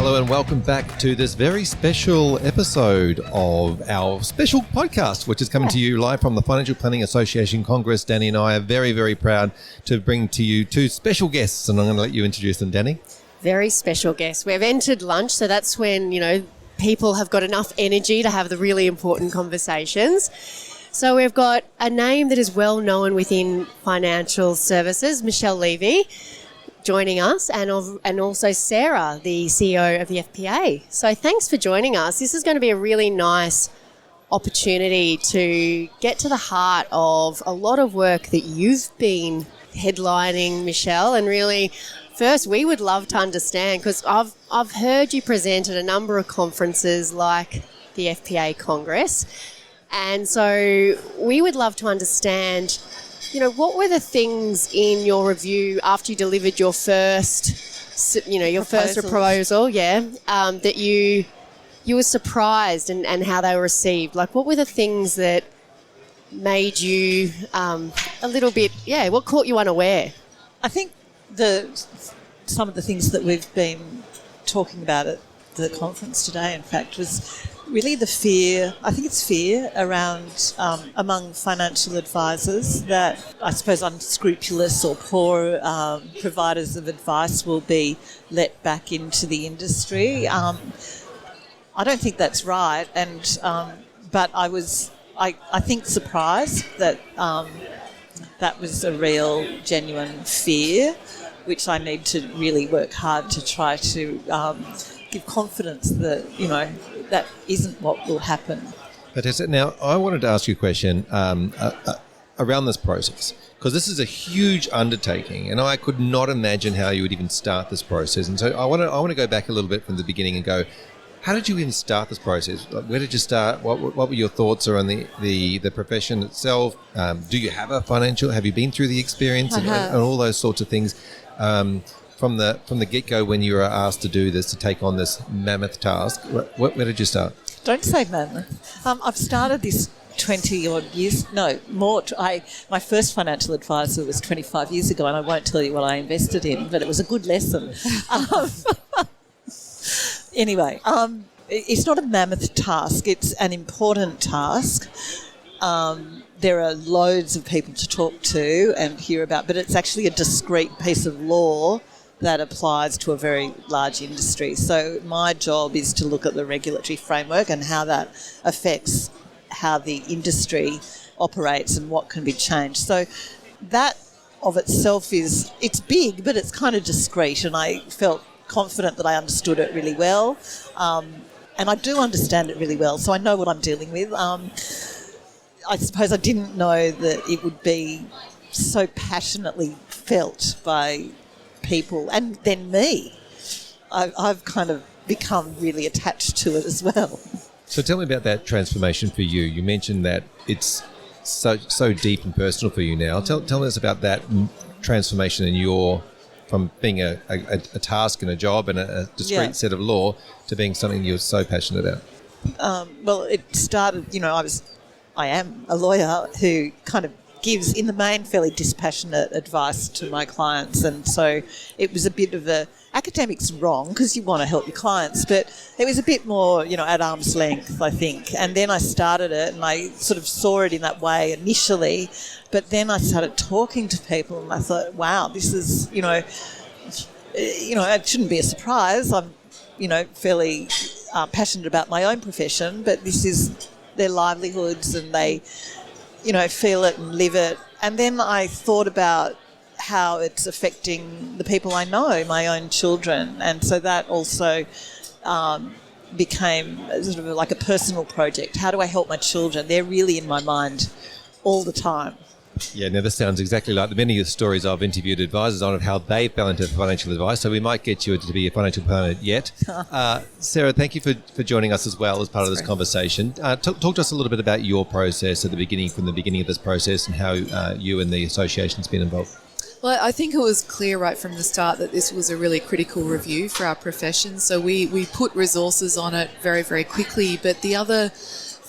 Hello and welcome back to this very special episode of our special podcast, which is coming to you live from the Financial Planning Association Congress. Danni and I are very, very proud to bring to you two special guests, and I'm going to let you introduce them, Danni. Very special guests. We've entered lunch, so that's when, people have got enough energy to have the really important conversations. So we've got a name that is well known within financial services, Michelle Levy, joining us, and also Sarah, the CEO of the FPA. So thanks for joining us. This is going to be a really nice opportunity to get to the heart of a lot of work that you've been headlining, Michelle, and really, first, we would love to understand, because I've heard you present at a number of conferences like the FPA Congress, and so we would love to understand, what were the things in your review after you delivered your first proposal, that you were surprised and how they were received? Like, what were the things that made you a little bit, what caught you unaware? I think some of the things that we've been talking about at the conference today, in fact, was really the fear. I think it's fear around among financial advisors that I suppose unscrupulous or poor providers of advice will be let back into the industry. I don't think that's right, and but I think surprised that that was a real, genuine fear, which I need to really work hard to try to give confidence that, that isn't what will happen. Fantastic. Now, I wanted to ask you a question around this process, because this is a huge undertaking, and I could not imagine how you would even start this process. And so I want to go back a little bit from the beginning and go, how did you even start this process? Where did you start? What were your thoughts around the profession itself? Do you have have you been through the experience and all those sorts of things? From the get-go, when you were asked to do this, to take on this mammoth task, where did you start? Don't say mammoth. I've started this 20-odd years, no, more. My first financial advisor was 25 years ago, and I won't tell you what I invested in, but it was a good lesson. Anyway, it's not a mammoth task. It's an important task. There are loads of people to talk to and hear about, but it's actually a discrete piece of law that applies to a very large industry. So my job is to look at the regulatory framework and how that affects how the industry operates and what can be changed. So that of itself it's big, but it's kind of discrete, and I felt confident that I understood it really well. And I do understand it really well, so I know what I'm dealing with. I suppose I didn't know that it would be so passionately felt by people, and then me. I've kind of become really attached to it as well. So tell me about that transformation for you. You mentioned that it's so deep and personal for you now. Tell us about that transformation in from being a task and a job and a discrete set of law to being something you're so passionate about. Well, it started, I am a lawyer who kind of gives, in the main, fairly dispassionate advice to my clients, and so it was a bit of academic's wrong because you want to help your clients, but it was a bit more, at arm's length, I think. And then I started it, and I sort of saw it in that way initially, but then I started talking to people, and I thought, wow, this is, it shouldn't be a surprise. I'm, fairly passionate about my own profession, but this is their livelihoods, and they, feel it and live it. And then I thought about how it's affecting the people I know, my own children. And so that also became sort of like a personal project. How do I help my children? They're really in my mind all the time. Yeah, now this sounds exactly like the many of the stories I've interviewed advisors on of how they fell into financial advice. So we might get you to be a financial planner yet. Sarah, thank you for joining us as well as part of this conversation. Talk to us a little bit about your process from the beginning of this process, and how you and the association's been involved. Well, I think it was clear right from the start that this was a really critical review for our profession. So we put resources on it very, very quickly. But the other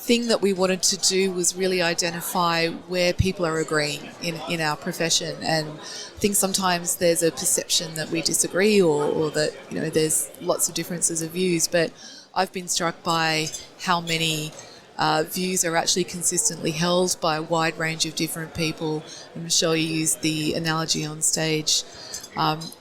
thing that we wanted to do was really identify where people are agreeing in our profession. And I think sometimes there's a perception that we disagree or that, there's lots of differences of views. But I've been struck by how many views are actually consistently held by a wide range of different people. And Michelle, you used the analogy on stage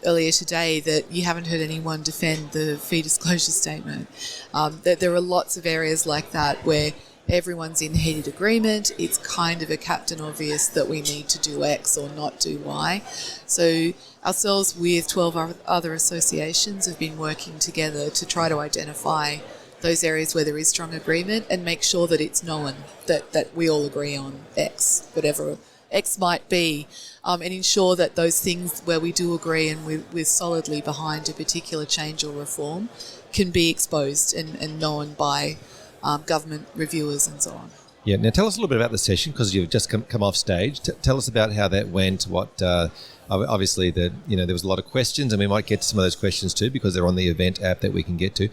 earlier today that you haven't heard anyone defend the fee disclosure statement. That there are lots of areas like that where everyone's in heated agreement. It's kind of a captain obvious that we need to do X or not do Y. So ourselves with 12 other associations have been working together to try to identify those areas where there is strong agreement and make sure that it's known that we all agree on X, whatever X might be, and ensure that those things where we do agree and we're solidly behind a particular change or reform can be exposed and known by government reviewers and so on. Yeah. Now, tell us a little bit about the session because you've just come off stage. Tell us about how that went. What obviously there was a lot of questions, and we might get to some of those questions too because they're on the event app that we can get to.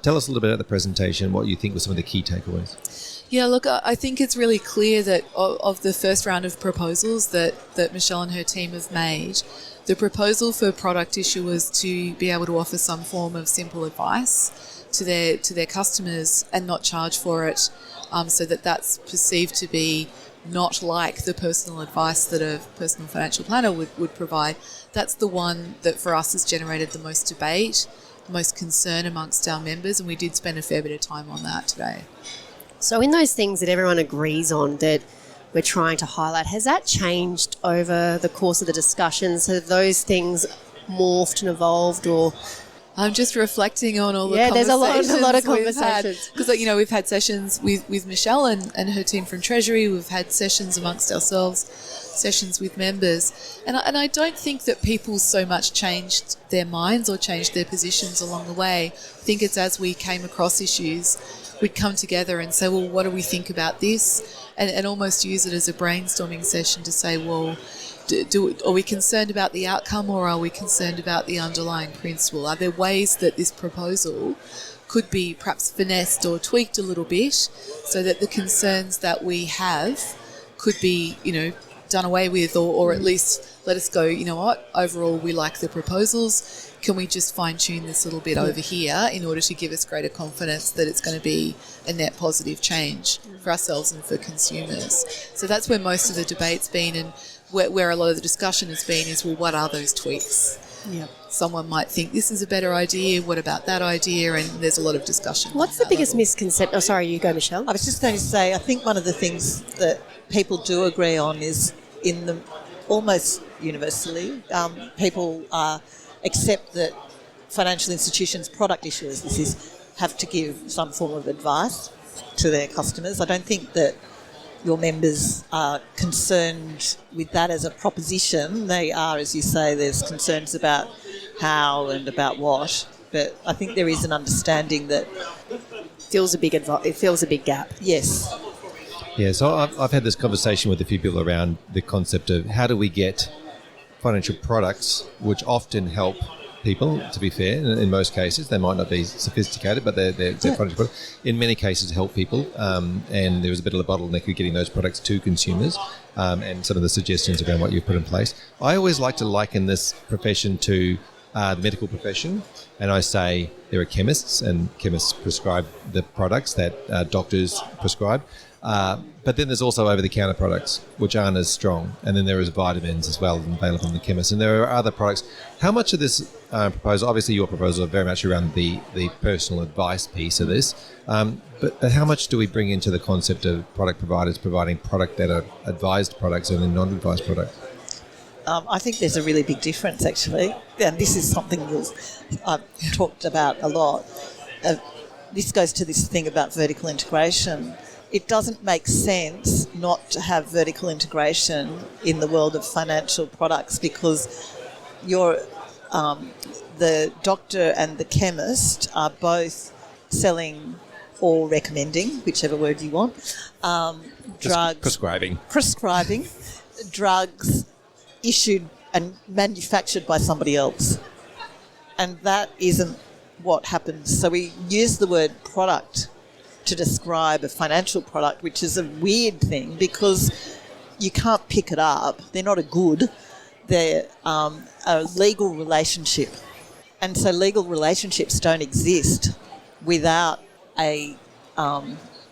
Tell us a little bit about the presentation. What you think were some of the key takeaways? Yeah, look, I think it's really clear that of the first round of proposals that Michelle and her team have made, the proposal for product issuers to be able to offer some form of simple advice to their customers and not charge for it, so that's perceived to be not like the personal advice that a personal financial planner would provide. That's the one that for us has generated the most debate, the most concern amongst our members, and we did spend a fair bit of time on that today. So in those things that everyone agrees on that we're trying to highlight, has that changed over the course of the discussions? Have those things morphed and evolved, or? I'm just reflecting on all the conversations. Yeah, there's a lot of conversations. conversations. Because, we've had sessions with Michelle and her team from Treasury. We've had sessions amongst ourselves, sessions with members. And I don't think that people so much changed their minds or changed their positions along the way. I think it's as we came across issues, we'd come together and say, well, what do we think about this? And almost use it as a brainstorming session to say, well, are we concerned about the outcome or are we concerned about the underlying principle? Are there ways that this proposal could be perhaps finessed or tweaked a little bit so that the concerns that we have could be, done away with or at least let us go, overall we like the proposals. Can we just fine-tune this a little bit over here in order to give us greater confidence that it's going to be a net positive change for ourselves and for consumers? So that's where most of the debate's been, and where a lot of the discussion has been is, well, what are those tweaks? Yeah. Someone might think this is a better idea, what about that idea? And there's a lot of discussion. What's the biggest misconception? Oh, sorry, you go, Michelle. I was just going to say, I think one of the things that people do agree on is almost universally, people accept that financial institutions, product issuers, have to give some form of advice to their customers. I don't think that your members are concerned with that as a proposition. They are, as you say, there's concerns about how and about what, but I think there is an understanding that it fills a big gap. Yes. Yeah, so I've had this conversation with a few people around the concept of how do we get financial products which often help people, to be fair. In most cases, they might not be sophisticated, but they're financial products. In many cases, help people, and there was a bit of a bottleneck of getting those products to consumers, and some of the suggestions around what you've put in place. I always like to liken this profession to the medical profession, and I say there are chemists, and chemists prescribe the products that doctors prescribe. But then there's also over-the-counter products, which aren't as strong. And then there is vitamins as well available from the chemist. And there are other products. How much of this proposal, obviously your proposal are very much around the personal advice piece of this, but how much do we bring into the concept of product providers providing product that are advised products and then non-advised products? I think there's a really big difference, actually. And this is something I've talked about a lot. This goes to this thing about vertical integration. It doesn't make sense not to have vertical integration in the world of financial products because the doctor and the chemist are both selling or recommending, whichever word you want, drugs. Prescribing drugs issued and manufactured by somebody else. And that isn't what happens. So we use the word product to describe a financial product, which is a weird thing because you can't pick it up. They're not a good. They're a legal relationship. And so legal relationships don't exist without a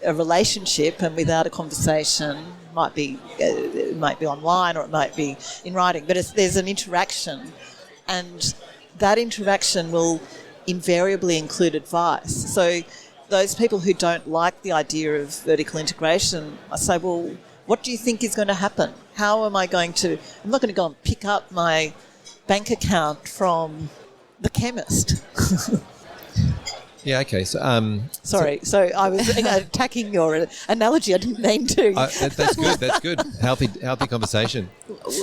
relationship and without a conversation. It might be online or it might be in writing, but there's an interaction, and that interaction will invariably include advice. So those people who don't like the idea of vertical integration, I say, well, what do you think is going to happen? How am I going to... I'm not going to go and pick up my bank account from the chemist. Yeah, okay. So, Sorry, so I was attacking your analogy. I didn't mean to. That's good. That's good. Healthy conversation.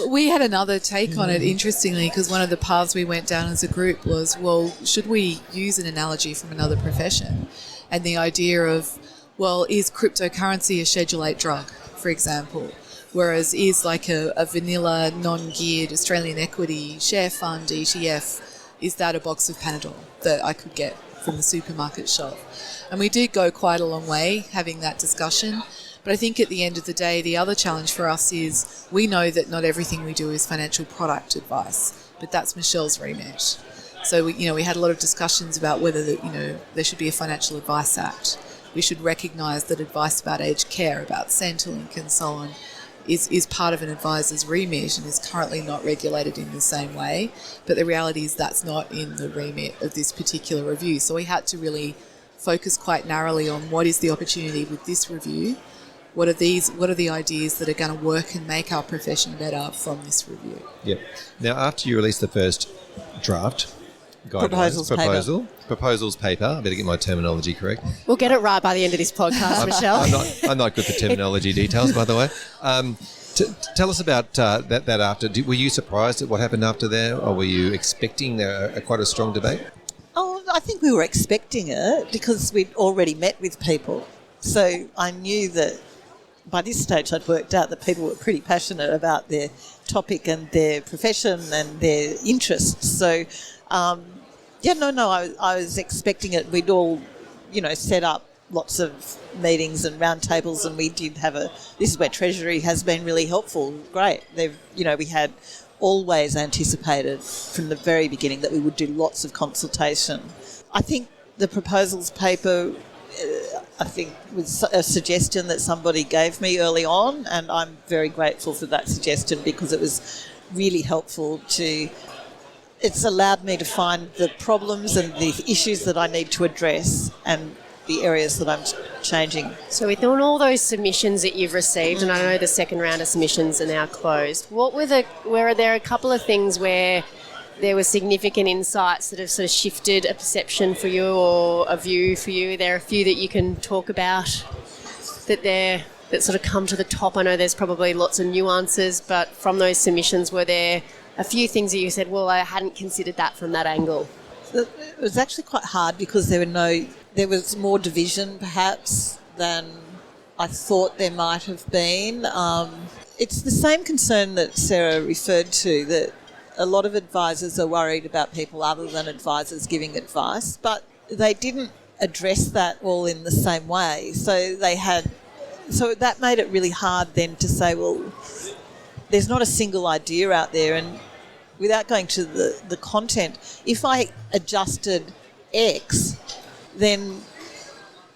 We had another take on it, interestingly, because one of the paths we went down as a group was, well, should we use an analogy from another profession? And the idea of, well, is cryptocurrency a Schedule 8 drug, for example? Whereas is like a vanilla, non-geared Australian equity share fund, ETF, is that a box of Panadol that I could get from the supermarket shelf? And we did go quite a long way having that discussion. But I think at the end of the day, the other challenge for us is we know that not everything we do is financial product advice, but that's Michelle's remit. So we had a lot of discussions about whether there should be a Financial Advice Act. We should recognise that advice about aged care, about Centrelink and so on, is part of an advisor's remit and is currently not regulated in the same way. But the reality is that's not in the remit of this particular review. So we had to really focus quite narrowly on what is the opportunity with this review. What are the ideas that are going to work and make our profession better from this review? Yep. Now, after you release the first draft, proposals paper. I better get my terminology correct. We'll get it right by the end of this podcast, Michelle. I'm not good for terminology details, by the way. Tell us about that after. Were you surprised at what happened after there, or were you expecting quite a strong debate? Oh, I think we were expecting it because we'd already met with people. So I knew that by this stage I'd worked out that people were pretty passionate about their topic and their profession and their interests. So, I was expecting it. We'd all, set up lots of meetings and roundtables, and we did have this is where Treasury has been really helpful. Great. We had always anticipated from the very beginning that we would do lots of consultation. I think the proposals paper, was a suggestion that somebody gave me early on, and I'm very grateful for that suggestion because it was really helpful it's allowed me to find the problems and the issues that I need to address and the areas that I'm changing. So with all those submissions that you've received, and I know the second round of submissions are now closed, were there a couple of things where there were significant insights that have sort of shifted a perception for you or a view for you? There are a few that you can talk about that sort of come to the top. I know there's probably lots of nuances, but from those submissions, were there a few things that you said, well, I hadn't considered that from that angle? It was actually quite hard because there was more division perhaps than I thought there might have been. It's the same concern that Sarah referred to, that a lot of advisors are worried about people other than advisors giving advice, but they didn't address that all in the same way. So that made it really hard then to say, well, there's not a single idea out there, and without going to the content, if I adjusted X, then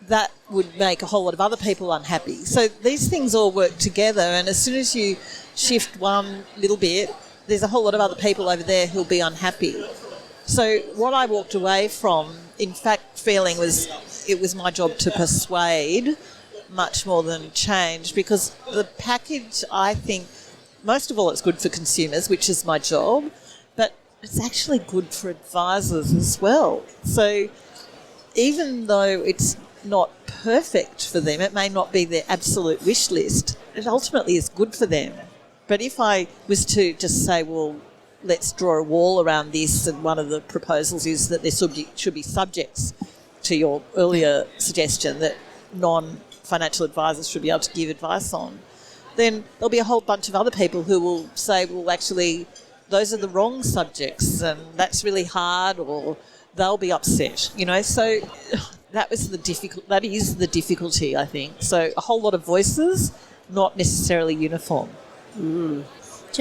that would make a whole lot of other people unhappy. So these things all work together, and as soon as you shift one little bit, there's a whole lot of other people over there who'll be unhappy. So what I walked away from, in fact, feeling was it was my job to persuade much more than change, because the package, I think, most of all, it's good for consumers, which is my job, but it's actually good for advisors as well. So even though it's not perfect for them, it may not be their absolute wish list, it ultimately is good for them. But if I was to just say, well, let's draw a wall around this, and one of the proposals is that there should be subjects to your earlier suggestion that non-financial advisors should be able to give advice on, then there'll be a whole bunch of other people who will say, well, actually, those are the wrong subjects and that's really hard, or they'll be upset, So that is the difficulty, I think. So a whole lot of voices, not necessarily uniform. Do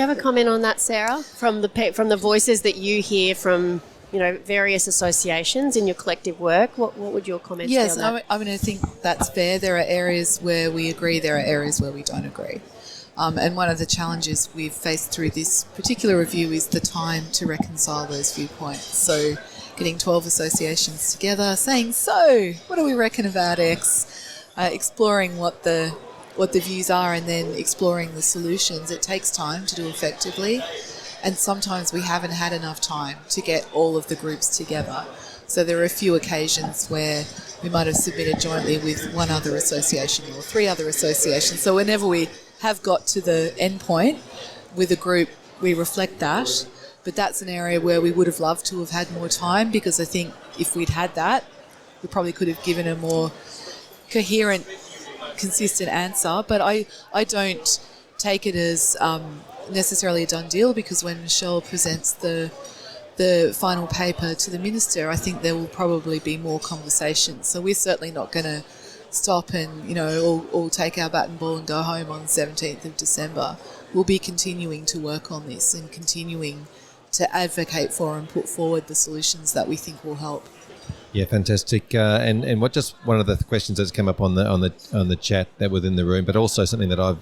you have a comment on that, Sarah? From the voices that you hear from, various associations in your collective work, what would your comments be on that? I think that's fair. There are areas where we agree, there are areas where we don't agree. And one of the challenges we've faced through this particular review is the time to reconcile those viewpoints. So getting 12 associations together, saying, so what do we reckon about X? Exploring what the views are and then exploring the solutions. It takes time to do effectively. And sometimes we haven't had enough time to get all of the groups together. So there are a few occasions where we might have submitted jointly with one other association or 3 other associations. So whenever we have got to the end point with a group, we reflect that. But that's an area where we would have loved to have had more time, because I think if we'd had that, we probably could have given a more coherent, consistent answer. But I don't take it as necessarily a done deal, because when Michelle presents the final paper to the Minister, I think there will probably be more conversations. So we're certainly not going to stop and, all take our bat and ball and go home on the 17th of December. We'll be continuing to work on this and continuing to advocate for and put forward the solutions that we think will help. Yeah, fantastic. And what just one of the questions that's come up on the chat that within the room, but also something that I've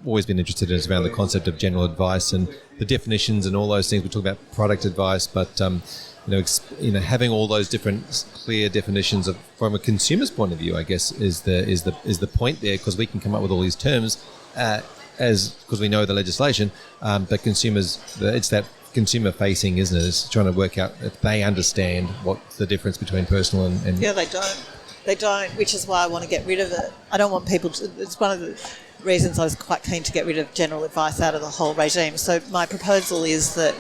always been interested in is around the concept of general advice and the definitions and all those things. We talk about product advice, but having all those different clear definitions from a consumer's point of view, I guess, is the point there, because we can come up with all these terms because we know the legislation, but consumers, it's that consumer facing, isn't it? It's trying to work out if they understand what's the difference between personal and... Yeah, they don't, which is why I want to get rid of it. I don't want people to... It's one of the reasons I was quite keen to get rid of general advice out of the whole regime. So my proposal is that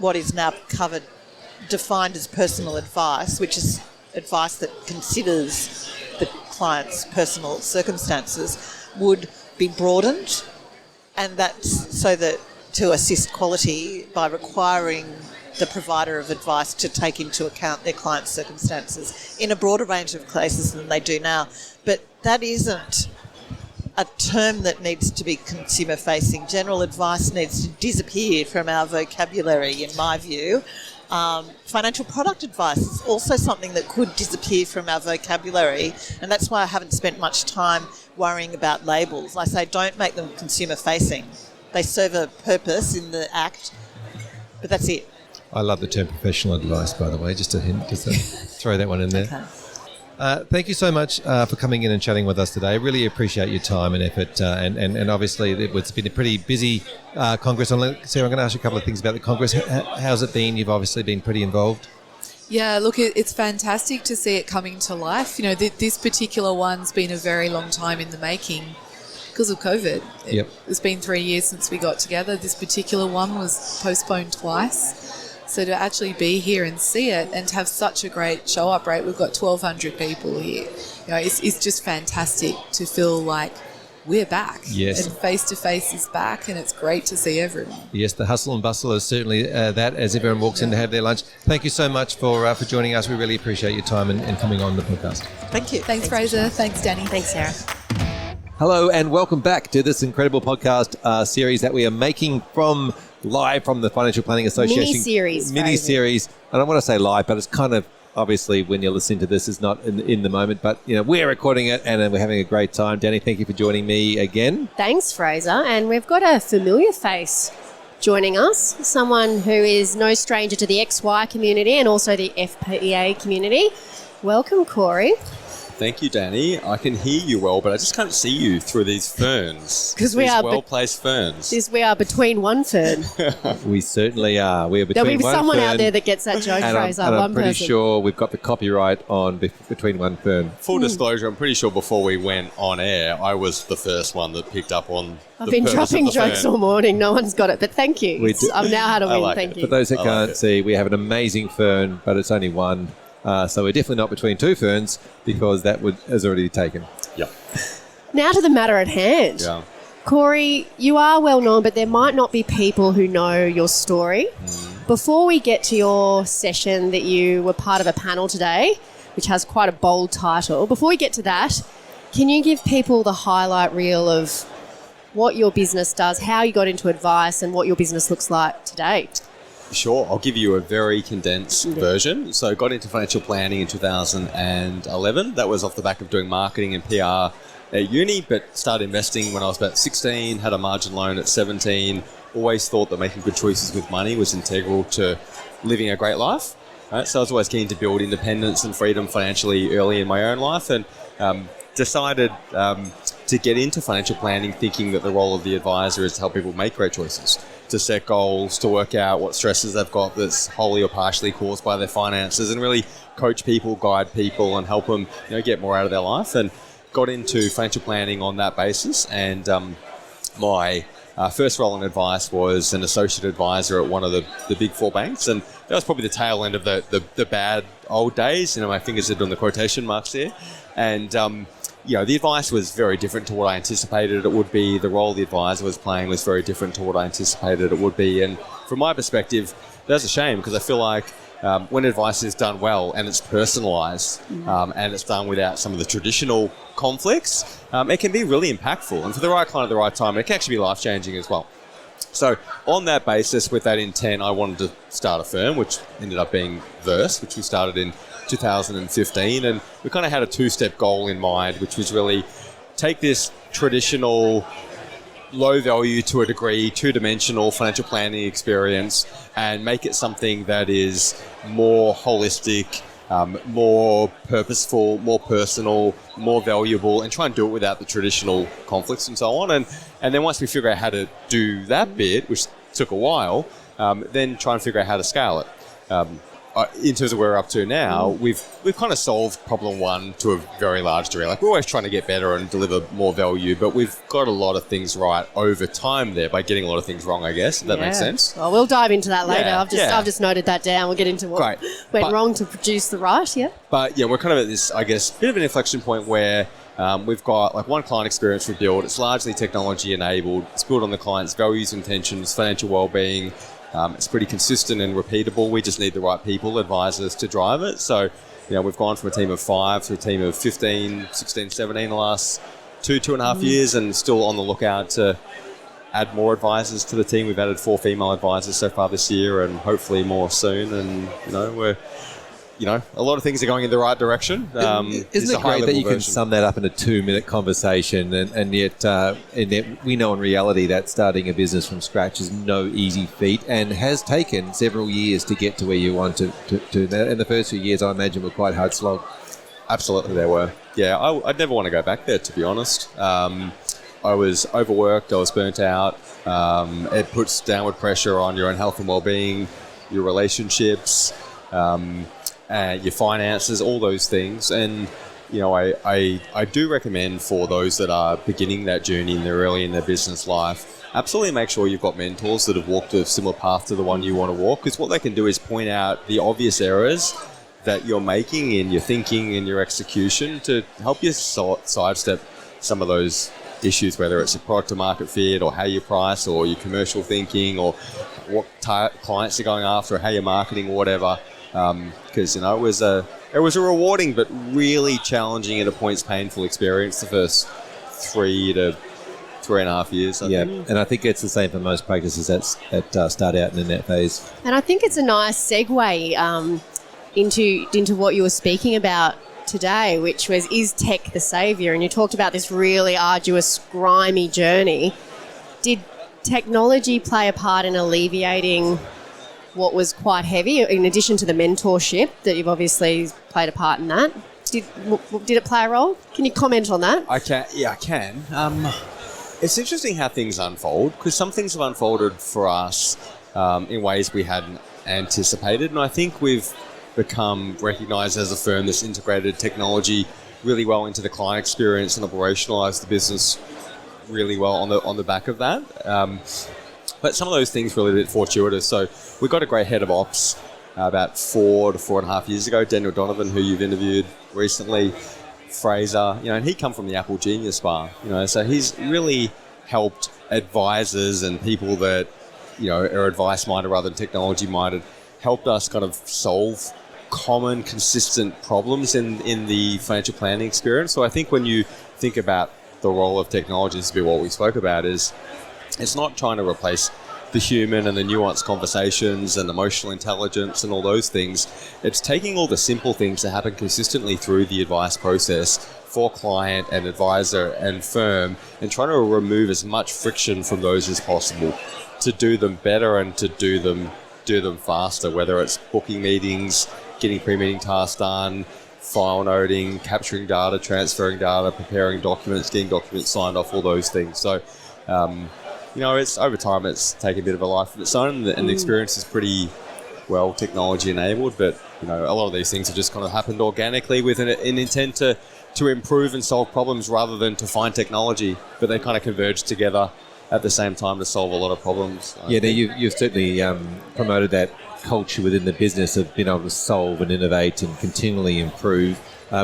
what is now defined as personal advice, which is advice that considers the client's personal circumstances, would be broadened, and that's so that to assist quality by requiring the provider of advice to take into account their client's circumstances in a broader range of cases than they do now. But that isn't a term that needs to be consumer-facing. General advice needs to disappear from our vocabulary, in my view. Financial product advice is also something that could disappear from our vocabulary, and that's why I haven't spent much time worrying about labels. I say don't make them consumer-facing. They serve a purpose in the Act, but that's it. I love the term professional advice, by the way, just to throw that one in there. Okay. Thank you so much for coming in and chatting with us today. Really appreciate your time and effort. And obviously, it's been a pretty busy Congress. Sarah, I'm going to ask you a couple of things about the Congress. How's it been? You've obviously been pretty involved. Yeah, look, it's fantastic to see it coming to life. This particular one's been a very long time in the making because of COVID. It's been 3 years since we got together. This particular one was postponed twice. So to actually be here and see it and to have such a great show-up rate, we've got 1,200 people here. It's just fantastic to feel like we're back. Yes. And face-to-face is back, and it's great to see everyone. Yes, the hustle and bustle is certainly that as everyone walks in to have their lunch. Thank you so much for joining us. We really appreciate your time and coming on the podcast. Thank you. Thanks, Fraser. Thanks, Danni. Thanks, Sarah. Hello and welcome back to this incredible podcast series that we are making live from the Financial Planning Association. Mini-series. I don't want to say live, but it's kind of, obviously, when you're listening to this, it's not in the moment. But, we're recording it and we're having a great time. Danni, thank you for joining me again. Thanks, Fraser. And we've got a familiar face joining us, someone who is no stranger to the XY community and also the FPA community. Welcome, Corey. Thank you, Danni. I can hear you well, but I just can't see you through these ferns. Because we are well-placed ferns. We are between one fern. We certainly are. We are between There'll be one someone fern, out there that gets that joke, Fraser. I'm pretty sure we've got the copyright on between one fern. Full disclosure, I'm pretty sure before we went on air, I was the first one that picked up on I've been dropping jokes all morning. No one's got it, but thank you. I've now had a win. Thank you. For those that can't see, we have an amazing fern, but it's only one. So we're definitely not between two ferns because that is already taken. Yep. Now to the matter at hand. Yeah. Corey, you are well known, but there might not be people who know your story. Before we get to your session that you were part of a panel today, which has quite a bold title. Before we get to that, can you give people the highlight reel of what your business does, how you got into advice, and what your business looks like today? Sure, I'll give you a very condensed version. So got into financial planning in 2011. That was off the back of doing marketing and PR at uni, but started investing when I was about 16, had a margin loan at 17, always thought that making good choices with money was integral to living a great life. Right? So I was always keen to build independence and freedom financially early in my own life, and decided to get into financial planning thinking that the role of the advisor is to help people make great choices, to set goals, to work out what stresses they've got that's wholly or partially caused by their finances, and really coach people, guide people, and help them get more out of their life. And got into financial planning on that basis. And my first role in advice was an associate advisor at one of the big four banks. And that was probably the tail end of the bad old days. My fingers are doing the quotation marks there. And the advice was very different to what I anticipated it would be. The role the advisor was playing was very different to what I anticipated it would be. And from my perspective, that's a shame, because I feel like when advice is done well and it's personalised and it's done without some of the traditional conflicts, it can be really impactful. And for the right client at the right time, it can actually be life-changing as well. So on that basis, with that intent, I wanted to start a firm, which ended up being Verse, which we started in 2015, and we kind of had a two-step goal in mind, which was really take this traditional low value to a degree, two-dimensional financial planning experience and make it something that is more holistic, more purposeful, more personal, more valuable, and try and do it without the traditional conflicts and so on. And then once we figure out how to do that bit, which took a while, then try and figure out how to scale it. In terms of where we're up to now, we've kind of solved problem one to a very large degree. Like, we're always trying to get better and deliver more value, but we've got a lot of things right over time there by getting a lot of things wrong, I guess, if that makes sense. Well, we'll dive into that later. Yeah, I've just noted that down. We'll get into what went wrong to produce the right, But we're kind of at this, I guess, bit of an inflection point where we've got like one client experience we build. It's largely technology enabled. It's built on the client's values, intentions, financial well-being. It's pretty consistent and repeatable. We just need the right people, advisors, to drive it. So, we've gone from a team of 5 to a team of 15, 16, 17 in the last 2.5 years, and still on the lookout to add more advisors to the team. We've added 4 female advisors so far this year, and hopefully more soon. And, we're... a lot of things are going in the right direction. Isn't it great that you can sum that up in a 2-minute conversation, and yet we know in reality that starting a business from scratch is no easy feat and has taken several years to get to where you want to. And the first few years, I imagine, were quite hard slog. Absolutely, they were. Yeah, I'd never want to go back there, to be honest. I was overworked, I was burnt out. It puts downward pressure on your own health and well-being, your relationships, your finances, all those things. And I do recommend for those that are beginning that journey and they're early in their business life, absolutely make sure you've got mentors that have walked a similar path to the one you want to walk, because what they can do is point out the obvious errors that you're making in your thinking and your execution to help you sidestep some of those issues, whether it's a product to market fit or how you price or your commercial thinking or what clients you're going after or how you're marketing or whatever. Because it was a rewarding but really challenging and at points painful experience the first 3 to 3.5 years. I think. And I think it's the same for most practices that start out in that phase. And I think it's a nice segue into what you were speaking about today, which was, is tech the saviour? And you talked about this really arduous, grimy journey. Did technology play a part in alleviating what was quite heavy, in addition to the mentorship that you've obviously played a part in that? Did it play a role? Can you comment on that? I can. Yeah, I can. It's interesting how things unfold, because some things have unfolded for us in ways we hadn't anticipated, and I think we've become recognised as a firm that's integrated technology really well into the client experience and operationalised the business really well on the back of that. But some of those things were a bit fortuitous. So we got a great head of ops about 4 to 4.5 years ago, Danni Donovan, who you've interviewed recently, Fraser, and he'd come from the Apple Genius Bar, so he's really helped advisors and people that, are advice-minded rather than technology-minded, helped us kind of solve common, consistent problems in the financial planning experience. So I think when you think about the role of technology, this is what we spoke about, is it's not trying to replace the human and the nuanced conversations and emotional intelligence and all those things. It's taking all the simple things that happen consistently through the advice process for client and advisor and firm, and trying to remove as much friction from those as possible to do them better and to do them faster, whether it's booking meetings, getting pre-meeting tasks done, file noting, capturing data, transferring data, preparing documents, getting documents signed off, all those things. So, it's over time, it's taken a bit of a life of its own, and the experience is pretty well technology enabled. But a lot of these things have just kind of happened organically with an intent to improve and solve problems rather than to find technology. But they kind of converge together at the same time to solve a lot of problems. You've certainly promoted that culture within the business of being able to solve and innovate and continually improve,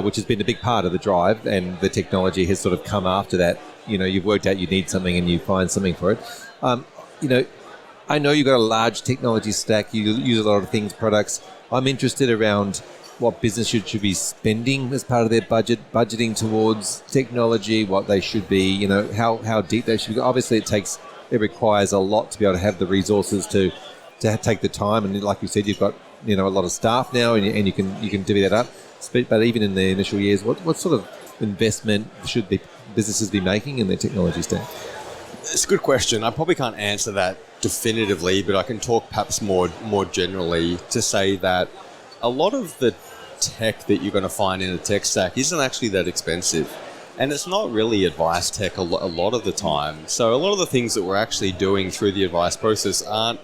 which has been a big part of the drive, and the technology has sort of come after that. You've worked out you need something and you find something for it. I know you've got a large technology stack. You use a lot of things, products. I'm interested around what business should be spending as part of their budgeting towards technology, what they should be, how deep they should go. Obviously, it requires a lot to be able to have the resources to take the time. And like you said, you've got a lot of staff now, and you can divvy that up. But even in the initial years, what sort of investment should the businesses be making in their technology stack? It's a good question. I probably can't answer that definitively, but I can talk perhaps more generally to say that a lot of the tech that you're going to find in a tech stack isn't actually that expensive. And it's not really advice tech a lot of the time. So a lot of the things that we're actually doing through the advice process aren't,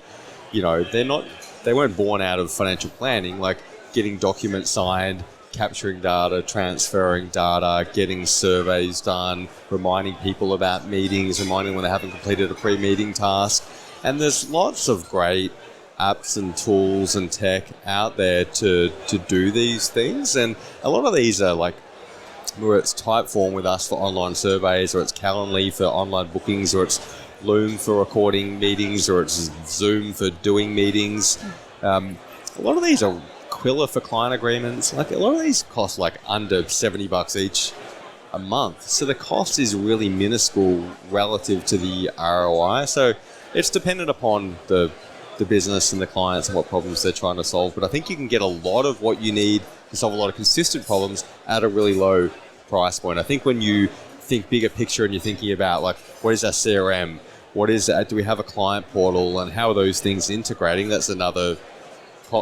they weren't born out of financial planning, like getting documents signed, capturing data, transferring data, getting surveys done, reminding people about meetings, reminding when they haven't completed a pre-meeting task. And there's lots of great apps and tools and tech out there to do these things. And a lot of these are like, where it's Typeform with us for online surveys, or it's Calendly for online bookings, or it's Loom for recording meetings, or it's Zoom for doing meetings. A lot of these are Quilla for client agreements. Like, a lot of these cost like under $70 each a month. So the cost is really minuscule relative to the ROI. So it's dependent upon the business and the clients and what problems they're trying to solve. But I think you can get a lot of what you need to solve a lot of consistent problems at a really low price point. I think when you think bigger picture and you're thinking about, like, what is our CRM? What is that? Do we have a client portal? And how are those things integrating? That's another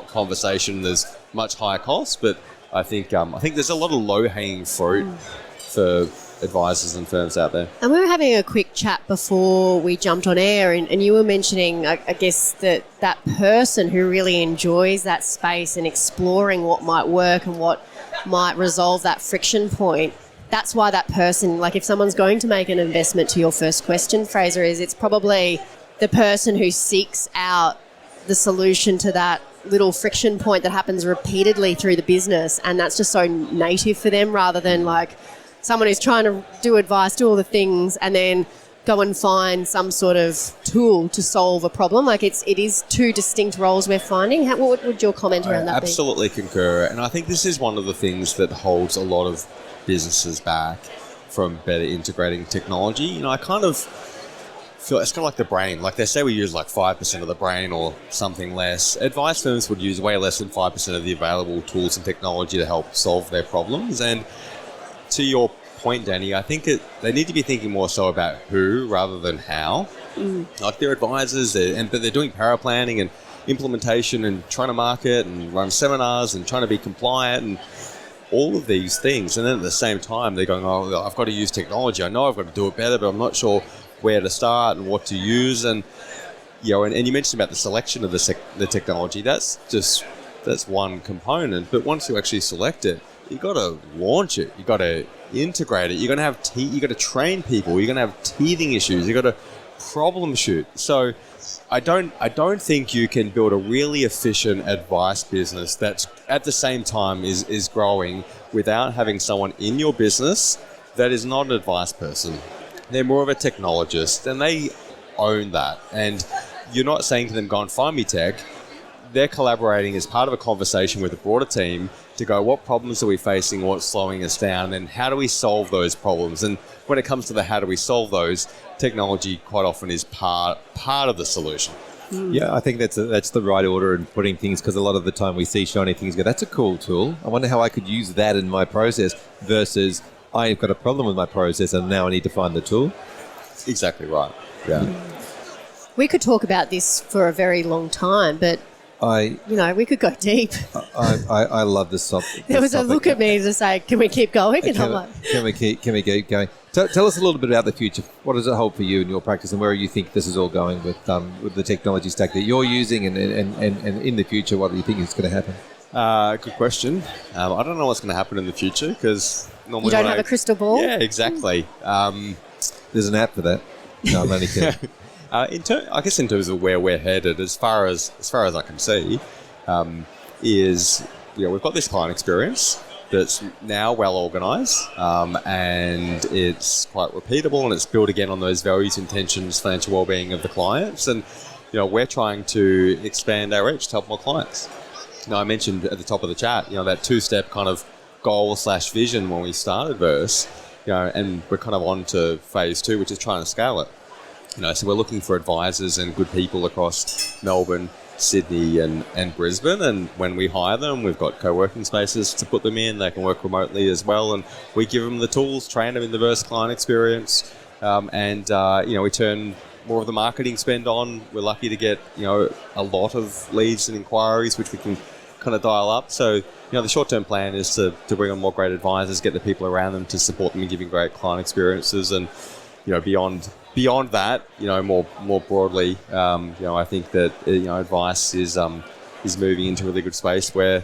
conversation. There's much higher costs, but I think there's a lot of low-hanging fruit for advisors and firms out there. And we were having a quick chat before we jumped on air, and you were mentioning, I guess, that person who really enjoys that space and exploring what might work and what might resolve that friction point. That's why that person, like if someone's going to make an investment, to your first question, Fraser, is it's probably the person who seeks out the solution to that little friction point that happens repeatedly through the business, and that's just so native for them, rather than like someone who's trying to do advice, do all the things, and then go and find some sort of tool to solve a problem. Like it is two distinct roles we're finding. What would your comment around that be? Absolutely concur. And I think this is one of the things that holds a lot of businesses back from better integrating technology. I kind of feel it's kind of like the brain. Like they say we use like 5% of the brain or something less. Advice firms would use way less than 5% of the available tools and technology to help solve their problems. And to your point, Danni, I think they need to be thinking more so about who rather than how. Like they're advisors, but they're doing power planning and implementation and trying to market and run seminars and trying to be compliant and all of these things. And then at the same time, they're going, oh, I've got to use technology. I know I've got to do it better, but I'm not sure where to start and what to use. And and you mentioned about the selection of the technology. That's one component. But once you actually select it, you got to launch it. You got to integrate it. You're going to have you got to train people. You're going to have teething issues. You got to problem shoot. So I don't think you can build a really efficient advice business that's at the same time is growing without having someone in your business that is not an advice person. They're more of a technologist, and they own that. And you're not saying to them, go and find me tech. they're collaborating as part of a conversation with the broader team to go, what problems are we facing, what's slowing us down, and how do we solve those problems? And when it comes to the how do we solve those, technology quite often is part of the solution. Yeah, I think that's the right order in putting things, because a lot of the time we see shiny things, go, that's a cool tool. I wonder how I could use that in my process, versus I've got a problem with my process and now I need to find the tool. Exactly right. Yeah. We could talk about this for a very long time, but we could go deep. I love this topic. There was a look at me to say, can we keep going? And I'm like, can we keep going? Tell us a little bit about the future. What does it hold for you in your practice, and where you think this is all going with the technology stack that you're using, and in the future, what do you think is going to happen? Good question. I don't know what's going to happen in the future, because normally you don't have a crystal ball? Yeah, exactly. There's an app for that. No, I'm only kidding. I guess in terms of where we're headed, as far as I can see, is we've got this client experience that's now well organised, and it's quite repeatable, and it's built again on those values, intentions, financial well-being of the clients, and we're trying to expand our reach to help more clients. I mentioned at the top of the chat, that two-step kind of goal/vision when we started Verse, and we're kind of on to phase 2, which is trying to scale it. So we're looking for advisors and good people across Melbourne, Sydney and Brisbane, and when we hire them, we've got co-working spaces to put them in. They can work remotely as well, and we give them the tools, train them in the Verse client experience, and we turn more of the marketing spend on. We're lucky to get a lot of leads and inquiries, which we can kind of dial up. So the short-term plan is to bring on more great advisors, get the people around them to support them in giving great client experiences, and beyond that, more broadly, I think that advice is moving into a really good space where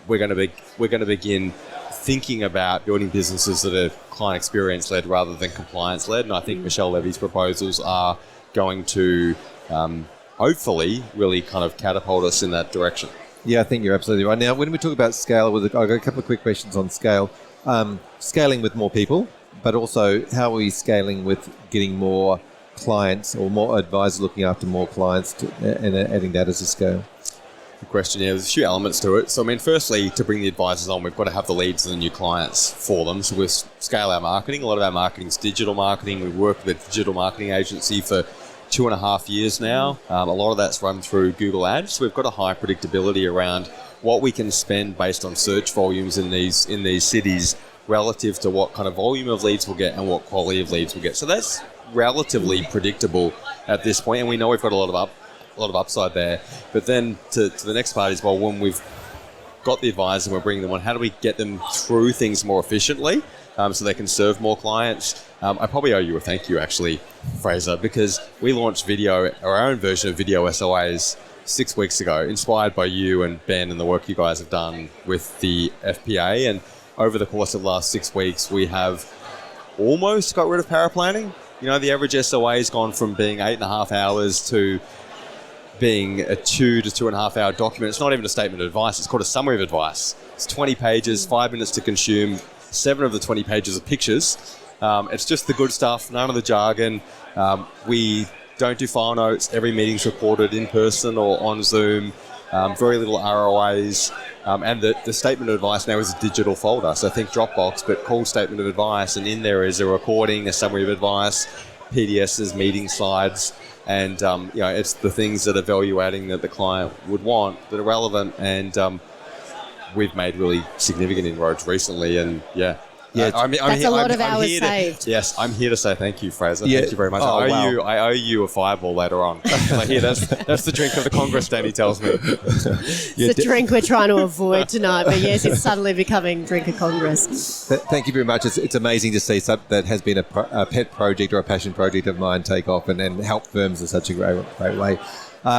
we're going to begin thinking about building businesses that are client experience led rather than compliance led. And I think Michelle Levy's proposals are going to hopefully really kind of catapult us in that direction. Yeah, I think you're absolutely right. Now, when we talk about scale, I've got a couple of quick questions on scale. Scaling with more people, but also how are we scaling with getting more clients or more advisors looking after more clients and adding that as a scale? Good question. Yeah, there's a few elements to it. So, firstly, to bring the advisors on, we've got to have the leads and the new clients for them. So we scale our marketing. A lot of our marketing is digital marketing. We've worked with a digital marketing agency for 2.5 years now. A lot of that's run through Google Ads. So we've got a high predictability around what we can spend based on search volumes in these cities relative to what kind of volume of leads we'll get and what quality of leads we'll get. So that's relatively predictable at this point, and we know we've got a lot of upside there. But then to the next part is, well, when we've got the advisor and we're bringing them on, how do we get them through things more efficiently so they can serve more clients? I probably owe you a thank you, actually, Fraser, because we launched our own version of video SOAs 6 weeks ago, inspired by you and Ben and the work you guys have done with the FPA. And over the course of the last 6 weeks, we have almost got rid of power planning. The average SOA has gone from being 8.5 hours to being a 2 to 2.5 hour document. It's not even a statement of advice. It's called a summary of advice. It's 20 pages, 5 minutes to consume, 7 of the 20 pages of pictures. It's just the good stuff, none of the jargon. We don't do file notes. Every meeting's recorded in person or on Zoom. Very little ROAs. And the statement of advice now is a digital folder. So think Dropbox, but called statement of advice. And in there is a recording, a summary of advice, PDSs, meeting slides. And, it's the things that are value adding that the client would want that are relevant. And we've made really significant inroads recently. And yeah. That's a lot of hours saved. Yes, I'm here to say thank you, Fraser. Yeah. Thank you very much. Oh, I owe you a fireball later on. I hear that's the drink of the Congress, Danni tells me. It's the drink we're trying to avoid tonight, but yes, it's suddenly becoming drink of Congress. Thank you very much. It's amazing to see something that has been a pet project or a passion project of mine take off and help firms in such a great way.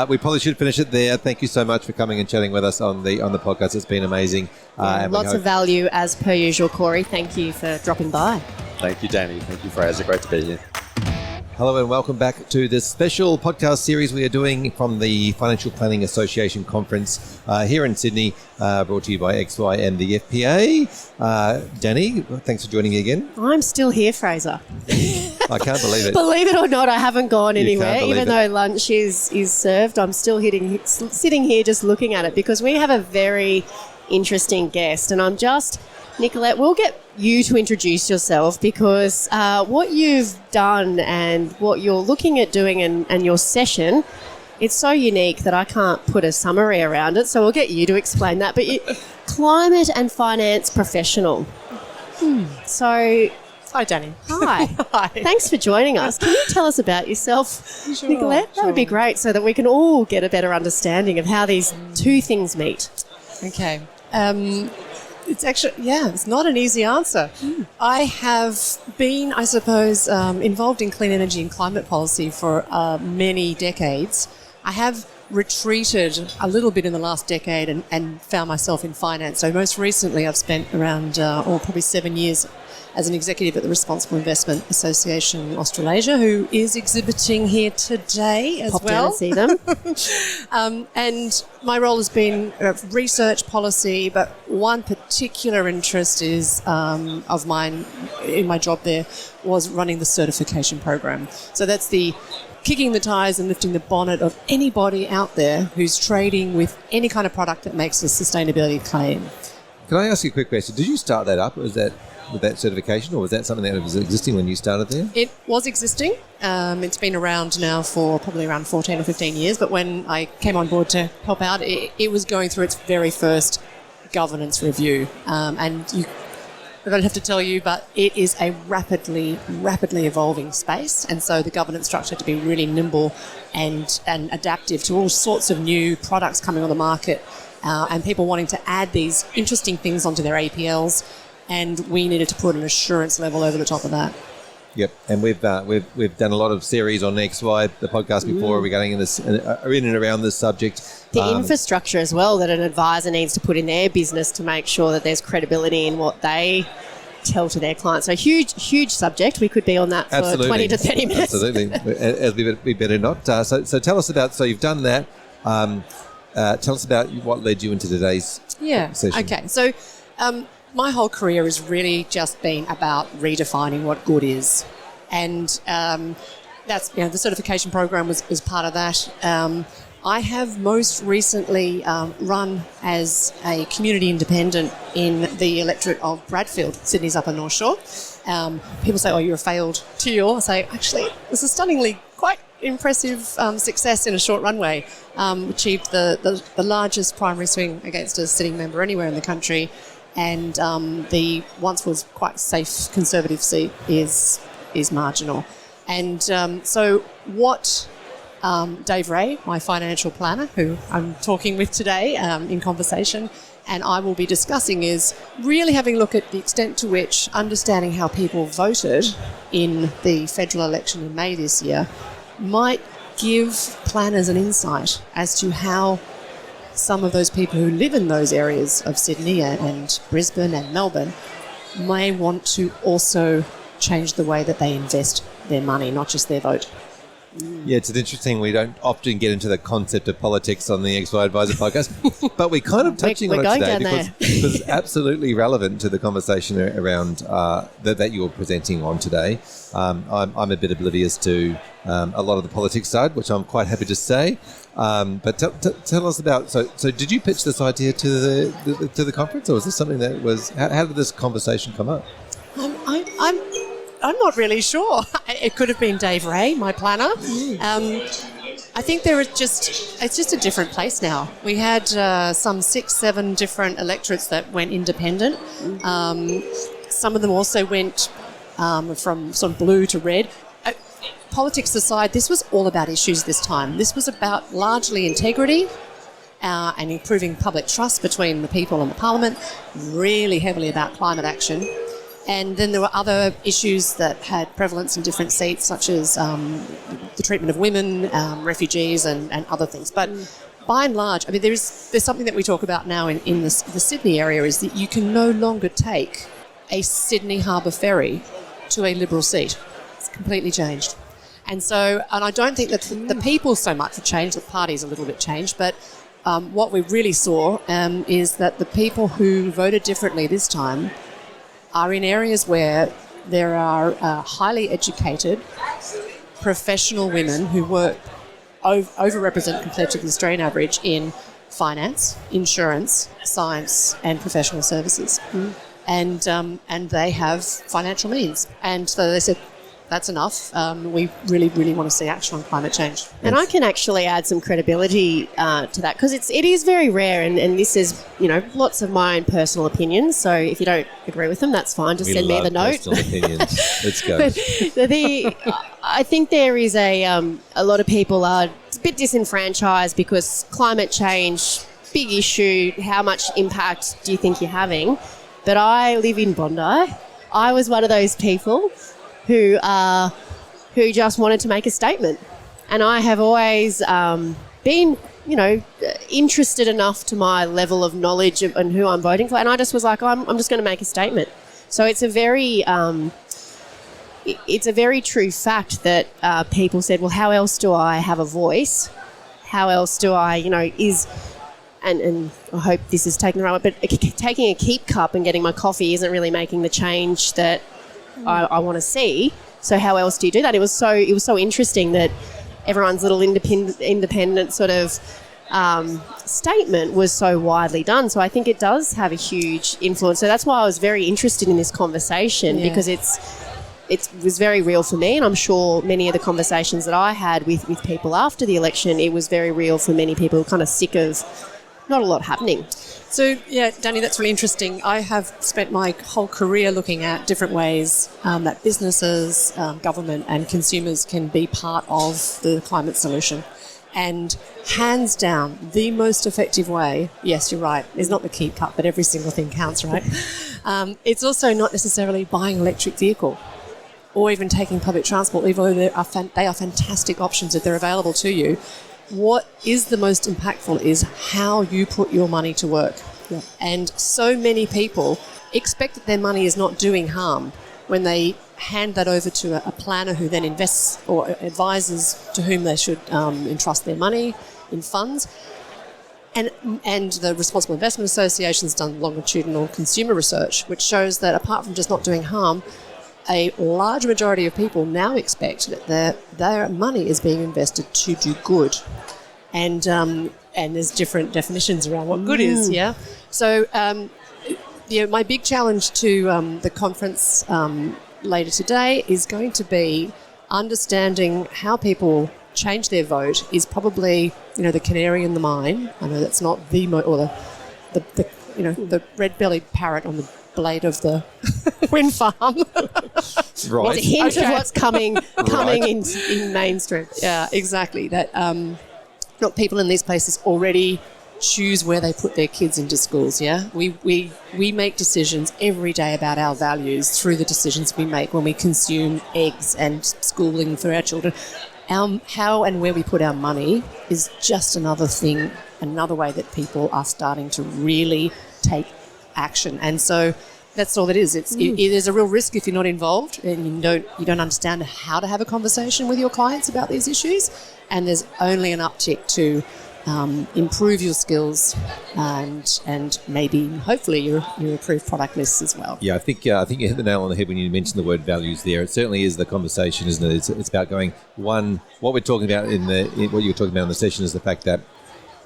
We probably should finish it there. Thank you so much for coming and chatting with us on the podcast. It's been amazing. And lots of value as per usual, Corey. Thank you for dropping by. Thank you, Danni. Thank you, Fraser. Great to be here. Hello and welcome back to this special podcast series we are doing from the Financial Planning Association Conference here in Sydney, brought to you by XY and the FPA. Danni, thanks for joining me again. I'm still here, Fraser. I can't believe it. Believe it or not, I haven't gone anywhere. can't believe Even though lunch is served, I'm still sitting here just looking at it because we have a very interesting guest. And I'm just, Nicolette, we'll get you to introduce yourself because what you've done and what you're looking at doing and your session, it's so unique that I can't put a summary around it. So we'll get you to explain that. But climate and finance professional. So... Hi, Danni. Hi. Hi. Thanks for joining us. Can you tell us about yourself, Sure, Nicolette? That would be great so that we can all get a better understanding of how these two things meet. Okay. It's actually, it's not an easy answer. I have been, I suppose, involved in clean energy and climate policy for many decades. I have retreated a little bit in the last decade and found myself in finance. So most recently I've spent around, probably 7 years as an executive at the Responsible Investment Association Australasia, who is exhibiting here today as Pop well. down and see them. And my role has been research policy, but one particular interest is of mine in my job there was running the certification program. So that's the kicking the tires and lifting the bonnet of anybody out there who's trading with any kind of product that makes a sustainability claim. Can I ask you a quick question? Did you start that up? Was that with that certification, or was that something that was existing when you started there? It was existing. It's been around now for probably around 14 or 15 years, but when I came on board to help out, it was going through its very first governance review. I don't have to tell you, but it is a rapidly evolving space, and so the governance structure to be really nimble and adaptive to all sorts of new products coming on the market, and people wanting to add these interesting things onto their APLs, and we needed to put an assurance level over the top of that. Yep, and we've done a lot of series on XY, the podcast before, regarding in and around this subject. The infrastructure as well that an advisor needs to put in their business to make sure that there's credibility in what they tell to their clients. So huge subject. We could be on that for 20 to 30 minutes. Absolutely, as we better not. So tell us about. So you've done that. Tell us about what led you into today's session. Okay. So my whole career has really just been about redefining what good is, and that's the certification program was part of that. I have most recently run as a community independent in the electorate of Bradfield, Sydney's Upper North Shore. People say, "Oh, you're a failed TO." I say, actually, it was a stunningly quite impressive success in a short runway. Achieved the largest primary swing against a sitting member anywhere in the country. And the once was quite safe Conservative seat is marginal. And so what Dave Ray, my financial planner, who I'm talking with today in conversation, and I will be discussing is really having a look at the extent to which understanding how people voted in the federal election in May this year might give planners an insight as to how some of those people who live in those areas of Sydney and Brisbane and Melbourne may want to also change the way that they invest their money, not just their vote. Yeah, it's interesting. We don't often get into the concept of politics on the XY Advisor podcast, but we're kind of touching on it today because it's absolutely relevant to the conversation around that you're presenting on today. I'm a bit oblivious to a lot of the politics side, which I'm quite happy to say. But tell us about. So did you pitch this idea to the conference, or was this something that was? How did this conversation come up? I'm not really sure. It could have been Dave Ray, my planner. I think it's just a different place now. We had some 6-7 different electorates that went independent. Some of them also went from sort of blue to red. Politics aside, this was all about issues this time. This was about largely integrity and improving public trust between the people and the parliament, really heavily about climate action. And then there were other issues that had prevalence in different seats, such as the treatment of women, refugees, and other things. But by and large, I mean, there's something that we talk about now in the Sydney area is that you can no longer take a Sydney Harbour ferry to a Liberal seat. It's completely changed. And I don't think that the people so much have changed, the party's a little bit changed, but what we really saw is that the people who voted differently this time are in areas where there are highly educated professional women who work overrepresented compared to the Australian average in finance, insurance, science, and professional services. And they have financial means. And so they said, that's enough. We really, really want to see action on climate change. And I can actually add some credibility to that, because it is very rare, and this is, lots of my own personal opinions. So if you don't agree with them, that's fine. Just send me the note. Personal opinions. Let's go. I think there is a lot of people are a bit disenfranchised because climate change, big issue. How much impact do you think you're having? But I live in Bondi. I was one of those people who just wanted to make a statement. And I have always been, interested enough to my level of knowledge and who I'm voting for. And I just was like, I'm just going to make a statement. So it's a very true fact that people said, well, how else do I have a voice? How else do I, and I hope this is taken the right way, but taking a keep cup and getting my coffee isn't really making the change that I want to see. So how else do you do that? It was so interesting that everyone's little independent sort of statement was so widely done. So I think it does have a huge influence. So that's why I was very interested in this conversation, because it was very real for me, and I'm sure many of the conversations that I had with people after the election, it was very real for many people, kind of sick of not a lot happening. So, yeah, Danni, that's really interesting. I have spent my whole career looking at different ways that businesses, government and consumers can be part of the climate solution. And hands down, the most effective way, yes, you're right, is not the keep cup, but every single thing counts, right? It's also not necessarily buying an electric vehicle or even taking public transport, even though they are fantastic options if they're available to you. What is the most impactful is how you put your money to work. Yeah. And so many people expect that their money is not doing harm when they hand that over to a planner who then invests or advises to whom they should entrust their money in funds. And the Responsible Investment Association has done longitudinal consumer research, which shows that apart from just not doing harm, a large majority of people now expect that their money is being invested to do good. And there's different definitions around what good is, yeah? So, my big challenge to the conference later today is going to be understanding how people change their vote is probably, the canary in the mine. I know that's not the the red-bellied parrot on the blade of the wind farm. Right. It's a hint of what's coming in mainstream. Yeah, exactly. That not people in these places already choose where they put their kids into schools. Yeah, we make decisions every day about our values through the decisions we make when we consume eggs and schooling for our children. How and where we put our money is just another thing, another way that people are starting to really take action. And so that's all it is. There's a real risk if you're not involved and you don't understand how to have a conversation with your clients about these issues. And there's only an uptick to improve your skills and maybe hopefully your improved product lists as well. Yeah, I think you hit the nail on the head when you mentioned the word values there. It certainly is the conversation, isn't it? It's about going, one, what we're talking about what you were talking about in the session is the fact that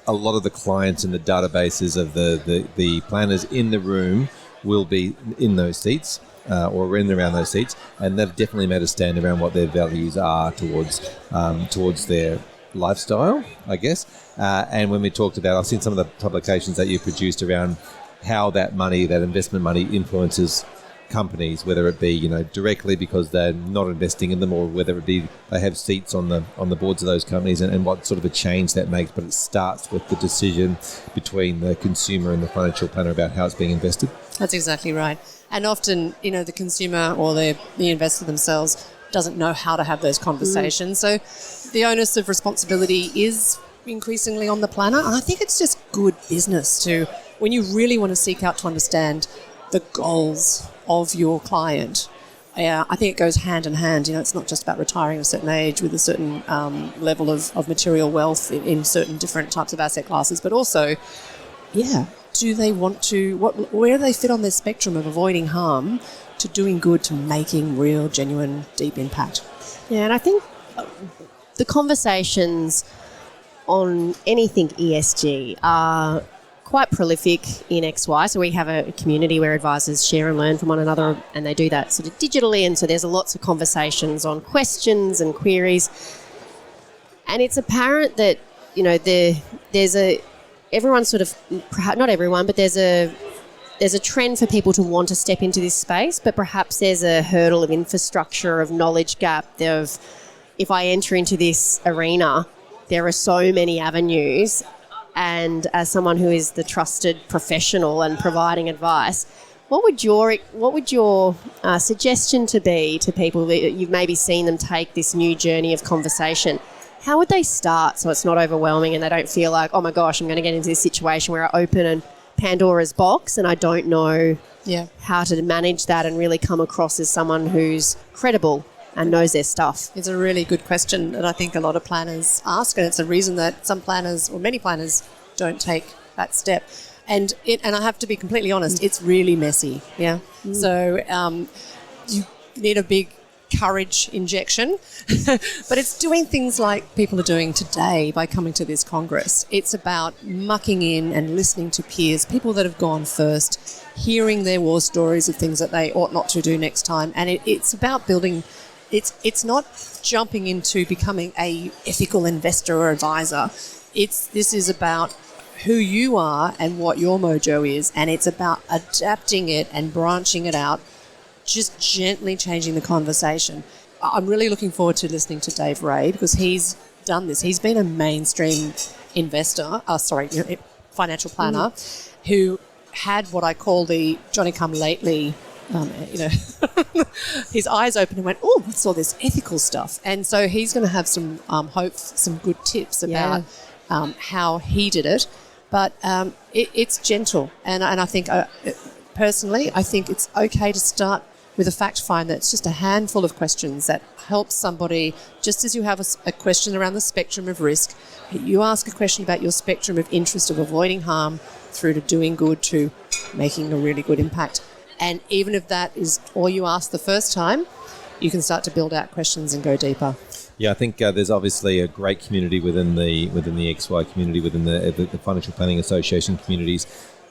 a lot of the clients in the databases of the planners in the room will be in those seats or in and around those seats, and they've definitely made a stand around what their values are towards their lifestyle, I guess. And when we talked about, I've seen some of the publications that you produced around how that investment money influences companies, whether it be directly because they're not investing in them, or whether it be they have seats on the boards of those companies, and what sort of a change that makes. But it starts with the decision between the consumer and the financial planner about how it's being invested. That's exactly right. And often, the consumer or the investor themselves doesn't know how to have those conversations. So the onus of responsibility is increasingly on the planner. And I think it's just good business to, when you really want to seek out to understand the goals of your client, I think it goes hand in hand. It's not just about retiring at a certain age with a certain level of material wealth in certain different types of asset classes, but also, do they want to, where do they fit on their spectrum of avoiding harm to doing good, to making real, genuine, deep impact. Yeah, and I think the conversations on anything ESG are quite prolific in XY. So we have a community where advisors share and learn from one another, and they do that sort of digitally. And so there's lots of conversations on questions and queries. And it's apparent that, you know, everyone sort of, perhaps not everyone, but there's a trend for people to want to step into this space, but perhaps there's a hurdle of infrastructure, of knowledge gap, of if I enter into this arena, there are so many avenues. And as someone who is the trusted professional and providing advice, what would your suggestion to be to people that you've maybe seen them take this new journey of conversation? How would they start so it's not overwhelming and they don't feel like, oh my gosh, I'm going to get into this situation where I open a Pandora's box and I don't know how to manage that and really come across as someone who's credible and knows their stuff? It's a really good question that I think a lot of planners ask, and it's a reason that some planners, or many planners, don't take that step. And I have to be completely honest, it's really messy. Yeah. So you need a big courage injection, but it's doing things like people are doing today by coming to this Congress. It's about mucking in and listening to peers, people that have gone first, hearing their war stories of things that they ought not to do next time. And it's about building, it's not jumping into becoming a ethical investor or advisor. This is about who you are and what your mojo is, and it's about adapting it and branching it out, just gently changing the conversation. I'm really looking forward to listening to Dave Ray, because he's done this. He's been a mainstream financial planner who had what I call the Johnny-come-lately, his eyes open and went, oh, what's all this ethical stuff? And so he's going to have some some good tips about how he did it. But it's gentle. And I think, personally, I think it's okay to start with a fact find that's just a handful of questions that helps somebody, just as you have a question around the spectrum of risk, you ask a question about your spectrum of interest of avoiding harm through to doing good to making a really good impact. And even if that is all you ask the first time, you can start to build out questions and go deeper. Yeah, I think there's obviously a great community within the XY community, within the Financial Planning Association communities,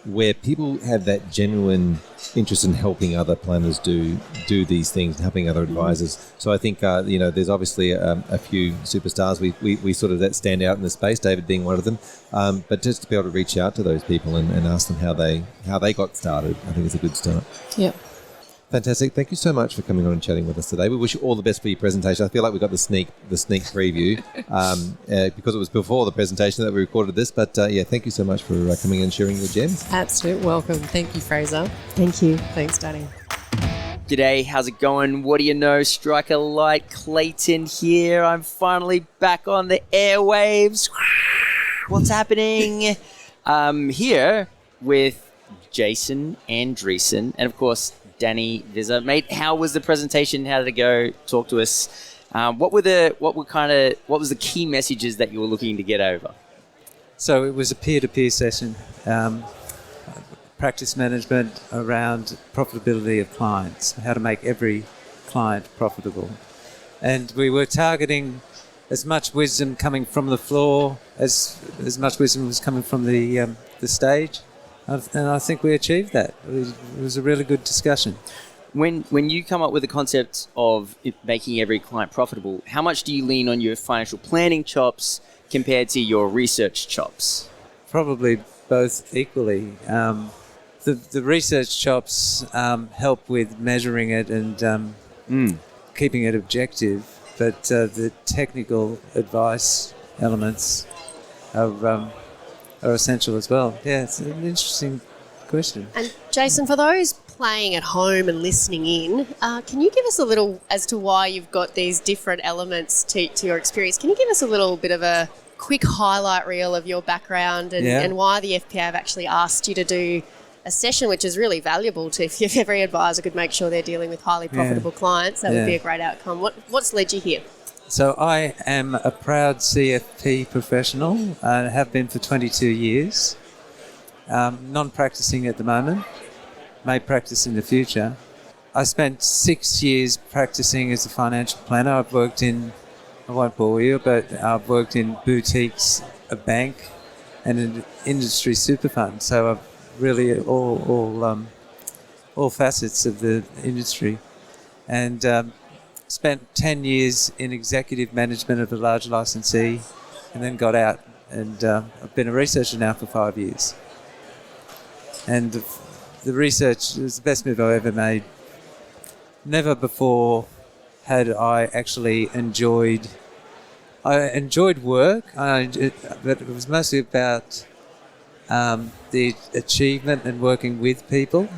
where people have that genuine interest in helping other planners do these things, helping other advisors. So I think there's obviously a few superstars we sort of that stand out in the space, David being one of them. But just to be able to reach out to those people and ask them how they got started, I think is a good start. Yeah. Fantastic. Thank you so much for coming on and chatting with us today. We wish you all the best for your presentation. I feel like we got the sneak preview because it was before the presentation that we recorded this. But thank you so much for coming and sharing your gems. Absolute welcome. Thank you, Fraser. Thank you. Thanks, Danni. G'day, how's it going? What do you know? Striker Light Clayton here. I'm finally back on the airwaves. What's happening? Here with Jason Andreessen and, of course, Danni Vizza. Mate, how was the presentation? How did it go? Talk to us. What was the key messages that you were looking to get over? So it was a peer-to-peer session, practice management around profitability of clients, how to make every client profitable. And we were targeting as much wisdom coming from the floor as much wisdom was coming from the stage. And I think we achieved that. It was a really good discussion. When you come up with the concept of making every client profitable, how much do you lean on your financial planning chops compared to your research chops? Probably both equally. The research chops help with measuring it and keeping it objective, but the technical advice elements are essential as well. Yeah, it's an interesting question. And Jason, for those playing at home and listening in, can you give us a little as to why you've got these different elements to your experience? Can you give us a little bit of a quick highlight reel of your background and why the FPA have actually asked you to do a session, which is really valuable to if every advisor could make sure they're dealing with highly profitable clients, that would be a great outcome. What's led you here? So I am a proud CFP professional and have been for 22 years. Non-practicing at the moment, may practice in the future. I spent 6 years practicing as a financial planner. I've worked in, I won't bore you, but I've worked in boutiques, a bank, and an industry super fund. So I've really all facets of the industry, and spent 10 years in executive management of a large licensee, and then got out. And I've been a researcher now for 5 years. And the research is the best move I've ever made. Never before had I actually enjoyed work, but it was mostly about the achievement and working with people.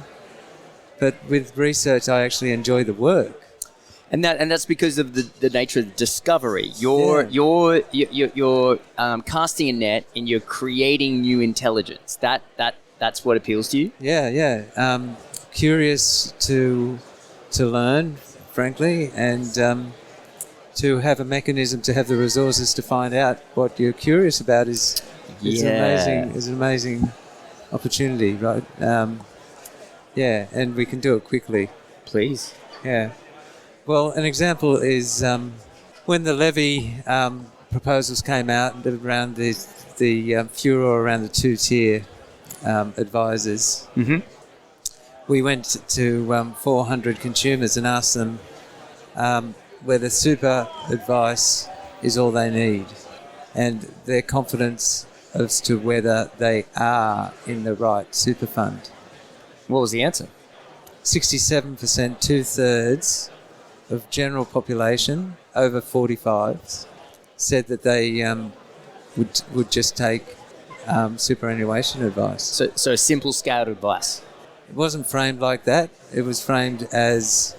But with research, I actually enjoy the work. And that's because of the nature of the discovery. You're casting a net and you're creating new intelligence. That's what appeals to you. Yeah. Curious to learn, frankly, and to have a mechanism, to have the resources to find out what you're curious about is an amazing opportunity, right? And we can do it quickly. Please. Yeah. Well, an example is when the levy proposals came out around the furor around the two-tier advisors. Mm-hmm. We went to 400 consumers and asked them whether super advice is all they need, and their confidence as to whether they are in the right super fund. What was the answer? 67%, 2/3 of general population over 45 said that they would just take superannuation advice. So simple scaled advice. It wasn't framed like that. It was framed as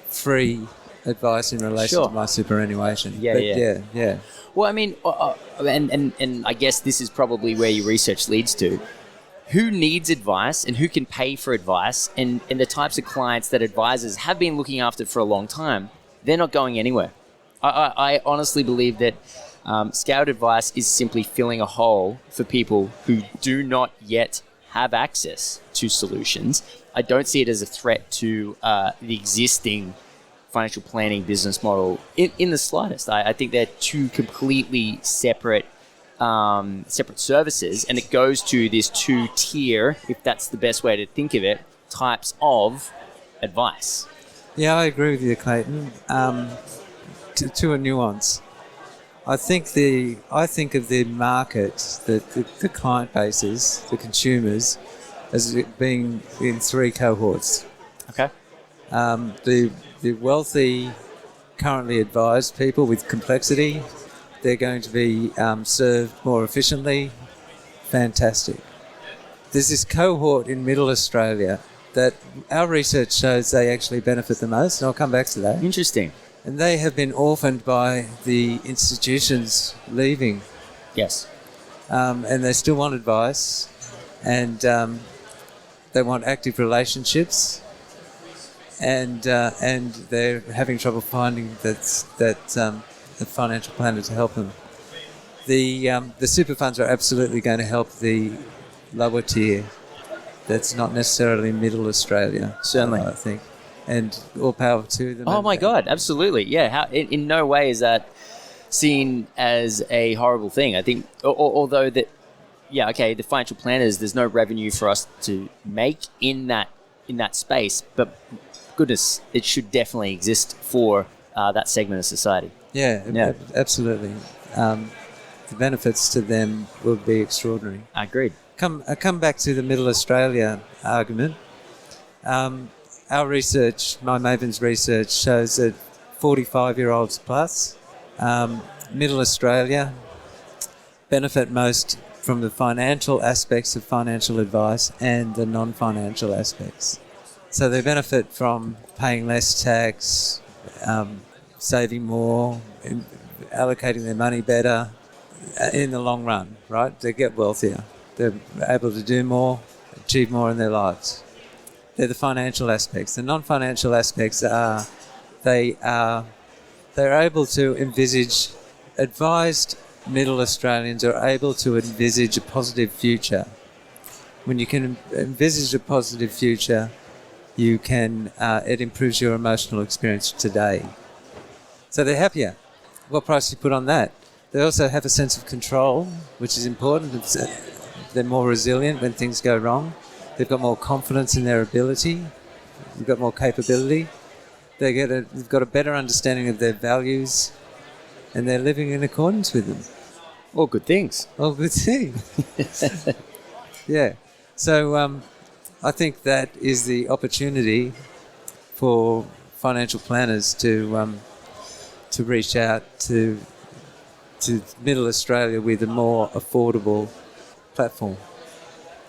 free advice in relation to my superannuation. Yeah. Well, I mean, and I guess this is probably where your research leads to. Who needs advice and who can pay for advice, and the types of clients that advisors have been looking after for a long time, they're not going anywhere. I honestly believe that scaled advice is simply filling a hole for people who do not yet have access to solutions. I don't see it as a threat to the existing financial planning business model in the slightest. I think they're two completely separate services, and it goes to this two-tier, if that's the best way to think of it, types of advice. Yeah, I agree with you, Clayton. To a nuance. I think of the market, the client bases, the consumers, as it being in three cohorts. Okay. The wealthy, currently advised people with complexity, they're going to be served more efficiently. Fantastic. There's this cohort in Middle Australia that our research shows they actually benefit the most, and I'll come back to that. Interesting. And they have been orphaned by the institutions leaving. Yes. And they still want advice, and they want active relationships, and they're having trouble finding the financial planner to help them. The super funds are absolutely going to help the lower tier. That's not necessarily Middle Australia. Certainly, I think. And all power to them. Oh my God, absolutely. Yeah, in no way is that seen as a horrible thing. I think, although the financial planners, there's no revenue for us to make in that space, but goodness, it should definitely exist for that segment of society. Yeah. Absolutely. The benefits to them would be extraordinary. Agreed. I come back to the Middle Australia argument. Our research, my Maven's research, shows that 45-year-olds plus, Middle Australia, benefit most from the financial aspects of financial advice and the non-financial aspects. So they benefit from paying less tax, saving more, allocating their money better in the long run, right? They get wealthier. They're able to do more, achieve more in their lives. They're the financial aspects. The non-financial aspects are they're able to envisage, advised Middle Australians are able to envisage a positive future. When you can envisage a positive future, you can, it improves your emotional experience today. So they're happier. What price do you put on that? They also have a sense of control, which is important. They're more resilient when things go wrong. They've got more confidence in their ability. They've got more capability. They've got a better understanding of their values, and they're living in accordance with them. All good things. All good things. Yeah. So I think that is the opportunity for financial planners to reach out to Middle Australia with a more affordable platform.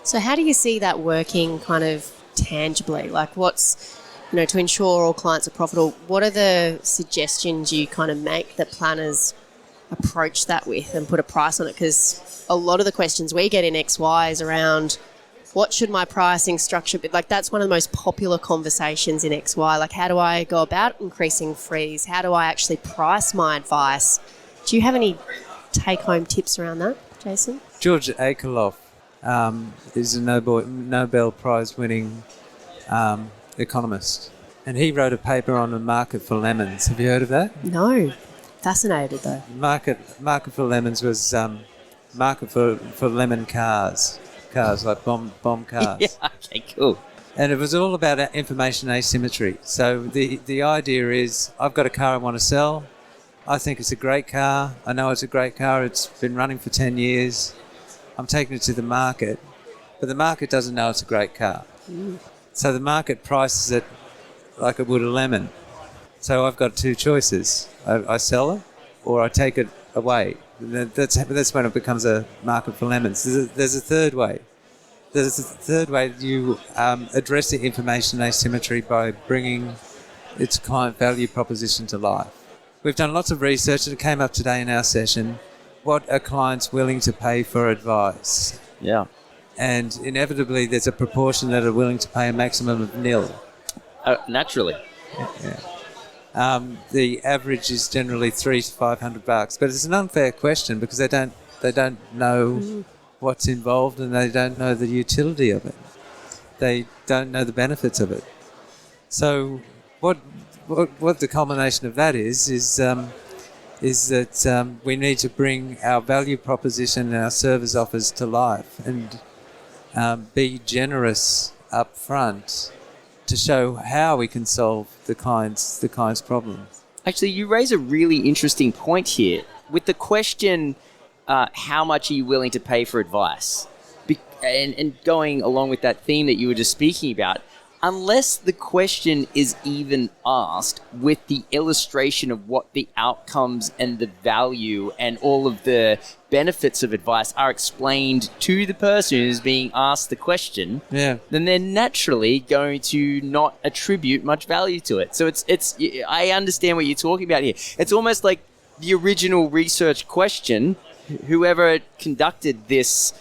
So how do you see that working kind of tangibly? Like what's, to ensure all clients are profitable, what are the suggestions you kind of make that planners approach that with and put a price on it? Because a lot of the questions we get in XY is around what should my pricing structure be? Like that's one of the most popular conversations in XY. Like how do I go about increasing fees? How do I actually price my advice? Do you have any take-home tips around that, Jason? George Akerlof is a Nobel Prize-winning economist, and he wrote a paper on the market for lemons. Have you heard of that? No. Fascinated, though. Market for lemons was market for lemon cars like bomb cars. Yeah, okay, cool. And it was all about information asymmetry. So the idea is, I've got a car I want to sell. I think it's a great car. I know it's a great car. It's been running for 10 years. I'm taking it to the market, but the market doesn't know it's a great car. So the market prices it like it would a lemon. So I've got two choices. I sell it or I take it away. That's when it becomes a market for lemons. There's a third way. You address the information asymmetry by bringing its client value proposition to life. We've done lots of research and it came up today in our session. What are clients willing to pay for advice? Yeah. And inevitably there's a proportion that are willing to pay a maximum of nil. Naturally. Yeah. The average is generally $300 to $500, but it's an unfair question because they don't know what's involved and they don't know the utility of it. They don't know the benefits of it. So what the culmination of that is that we need to bring our value proposition and our service offers to life and be generous up front to show how we can solve the client's problem. Actually, you raise a really interesting point here with the question, how much are you willing to pay for advice? And going along with that theme that you were just speaking about, unless the question is even asked with the illustration of what the outcomes and the value and all of the benefits of advice are explained to the person who's being asked the question, then they're naturally going to not attribute much value to it. So it's I understand what you're talking about here. It's almost like the original research question. Whoever conducted this,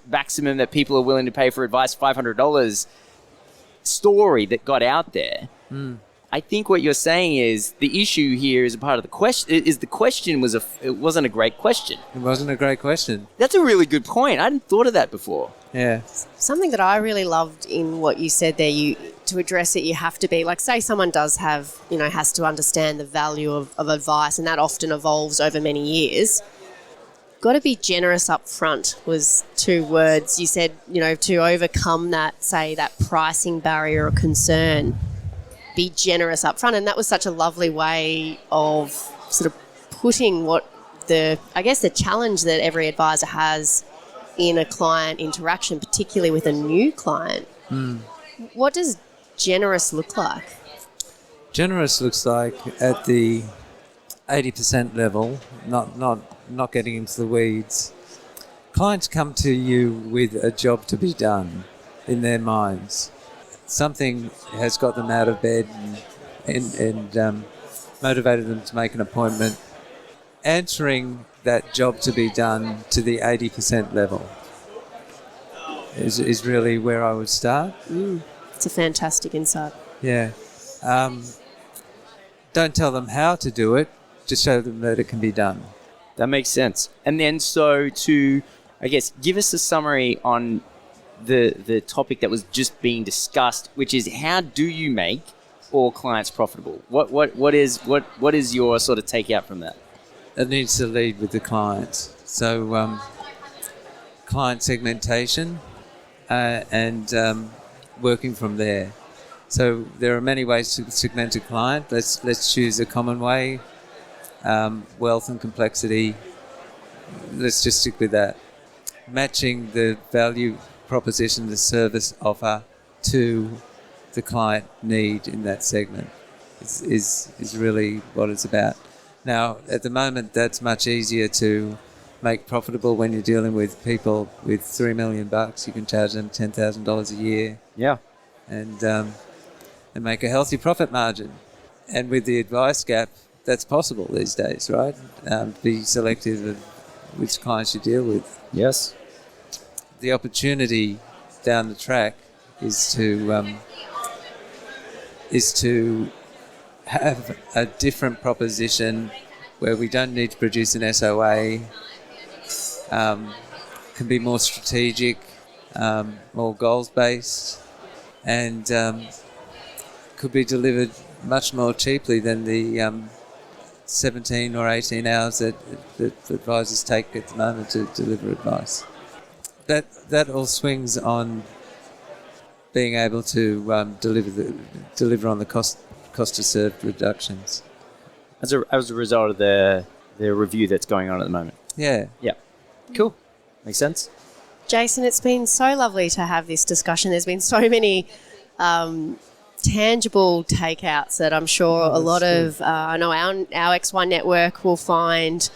maximum that people are willing to pay for advice, $500 story that got out there. I think what you're saying is the issue here is a part of the question. Is the question it wasn't a great question. It wasn't a great question. That's a really good point. I hadn't thought of that before. Yeah. Something that I really loved in what you said there, to address it, you have to be, like, say someone does have, has to understand the value of advice, and that often evolves over many years. Got to be generous up front was two words. You said, to overcome that, say, that pricing barrier or concern, be generous up front. And that was such a lovely way of sort of putting the challenge that every advisor has in a client interaction, particularly with a new client. What does generous look like? Generous looks like at the 80% level, not getting into the weeds. Clients come to you with a job to be done in their minds. Something has got them out of bed and motivated them to make an appointment. Answering that job to be done to the 80% level is really where I would start. It's a fantastic insight. Yeah. Don't tell them how to do it, just show them that it can be done. That makes sense. And then so to, I guess, give us a summary on the topic that was just being discussed, which is how do you make all clients profitable? What is your sort of takeout from that? It needs to lead with the clients. So client segmentation and working from there. So there are many ways to segment a client. Let's choose a common way. Wealth and complexity. Let's just stick with that. Matching the value proposition, the service offer to the client need in that segment is really what it's about. Now, at the moment, that's much easier to make profitable when you're dealing with people with $3 million. You can charge them $10,000 a year. Yeah. And make a healthy profit margin. And with the advice gap, that's possible these days, right? Be selective of which clients you deal with. Yes. The opportunity down the track is to have a different proposition where we don't need to produce an SOA, can be more strategic, more goals-based, and could be delivered much more cheaply than the 17 or 18 hours that advisors take at the moment to deliver advice. That all swings on being able to deliver on the cost to serve reductions. As a result of the review that's going on at the moment. Yeah. Yeah. Cool. Makes sense. Jason, it's been so lovely to have this discussion. There's been so many tangible takeouts that I'm sure a lot of, I know our X1 network will find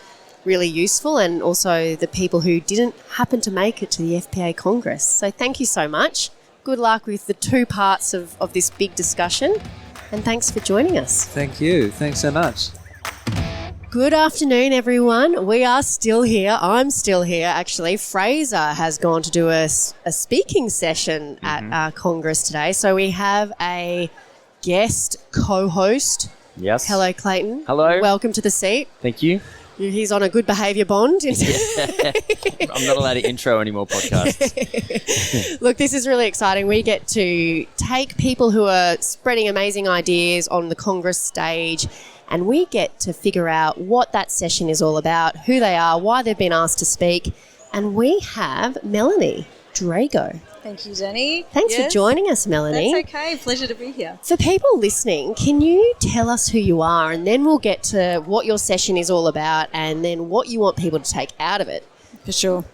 really useful, and also the people who didn't happen to make it to the FPA Congress. So thank you so much. Good luck with the two parts of this big discussion, and thanks for joining us. Thank you. Thanks so much. Good afternoon, everyone. We are still here. I'm still here, actually. Fraser has gone to do a speaking session at our Congress today. So we have a guest co-host. Yes. Hello, Clayton. Hello. Welcome to the seat. Thank you. He's on a good behaviour bond. I'm not allowed to intro any more podcasts. Look, this is really exciting. We get to take people who are spreading amazing ideas on the Congress stage, and we get to figure out what that session is all about, who they are, why they've been asked to speak. And we have Melanie Drago. Thank you, Danni. Thanks for joining us, Melanie. That's okay. Pleasure to be here. For people listening, can you tell us who you are, and then we'll get to what your session is all about and then what you want people to take out of it? For sure.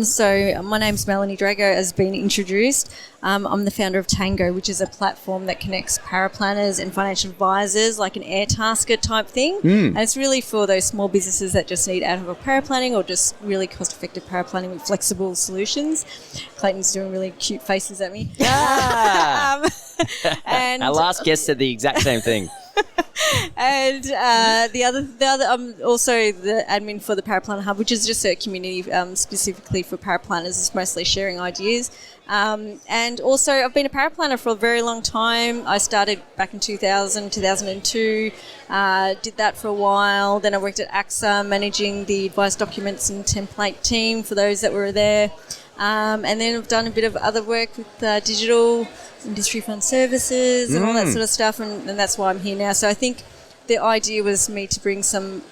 So my name's Melanie Drago, as been introduced. I'm the founder of Tango, which is a platform that connects paraplanners and financial advisors, like an Airtasker type thing. And it's really for those small businesses that just need ad hoc paraplanning or just really cost-effective paraplanning with flexible solutions. Clayton's doing really cute faces at me. And our last guest said the exact same thing. And the other, I'm also the admin for the Paraplanner Hub, which is just a community specifically for paraplanners. It's mostly sharing ideas. And also, I've been a paraplanner for a very long time. I started back in 2002, did that for a while. Then I worked at AXA, managing the advice documents and template team for those that were there. And then I've done a bit of other work with digital industry fund services and all that sort of stuff, and that's why I'm here now. So I think the idea was me to bring some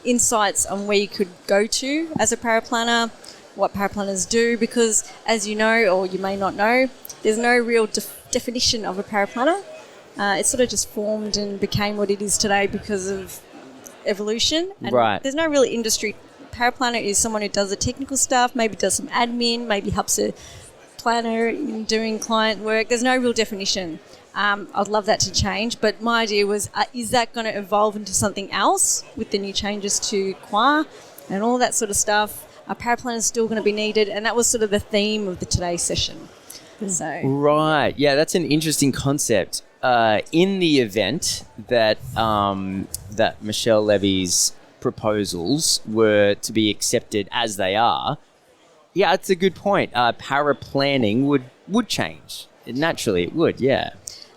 insights on where you could go to as a paraplanner, what paraplanners do, because as you know, or you may not know, there's no real definition of a paraplanner. It sort of just formed and became what it is today because of evolution. And there's no real industry. Paraplanner is someone who does the technical stuff, maybe does some admin, maybe helps a planner in doing client work. There's no real definition. I'd love that to change, but my idea was, is that going to evolve into something else with the new changes to QA and all that sort of stuff? Are paraplanners still going to be needed? And that was sort of the theme of the today's session. So. Right. Yeah, that's an interesting concept. In the event that that Michelle Levy's proposals were to be accepted as they are, yeah, it's a good point. Paraplanning would change. Naturally, it would, yeah.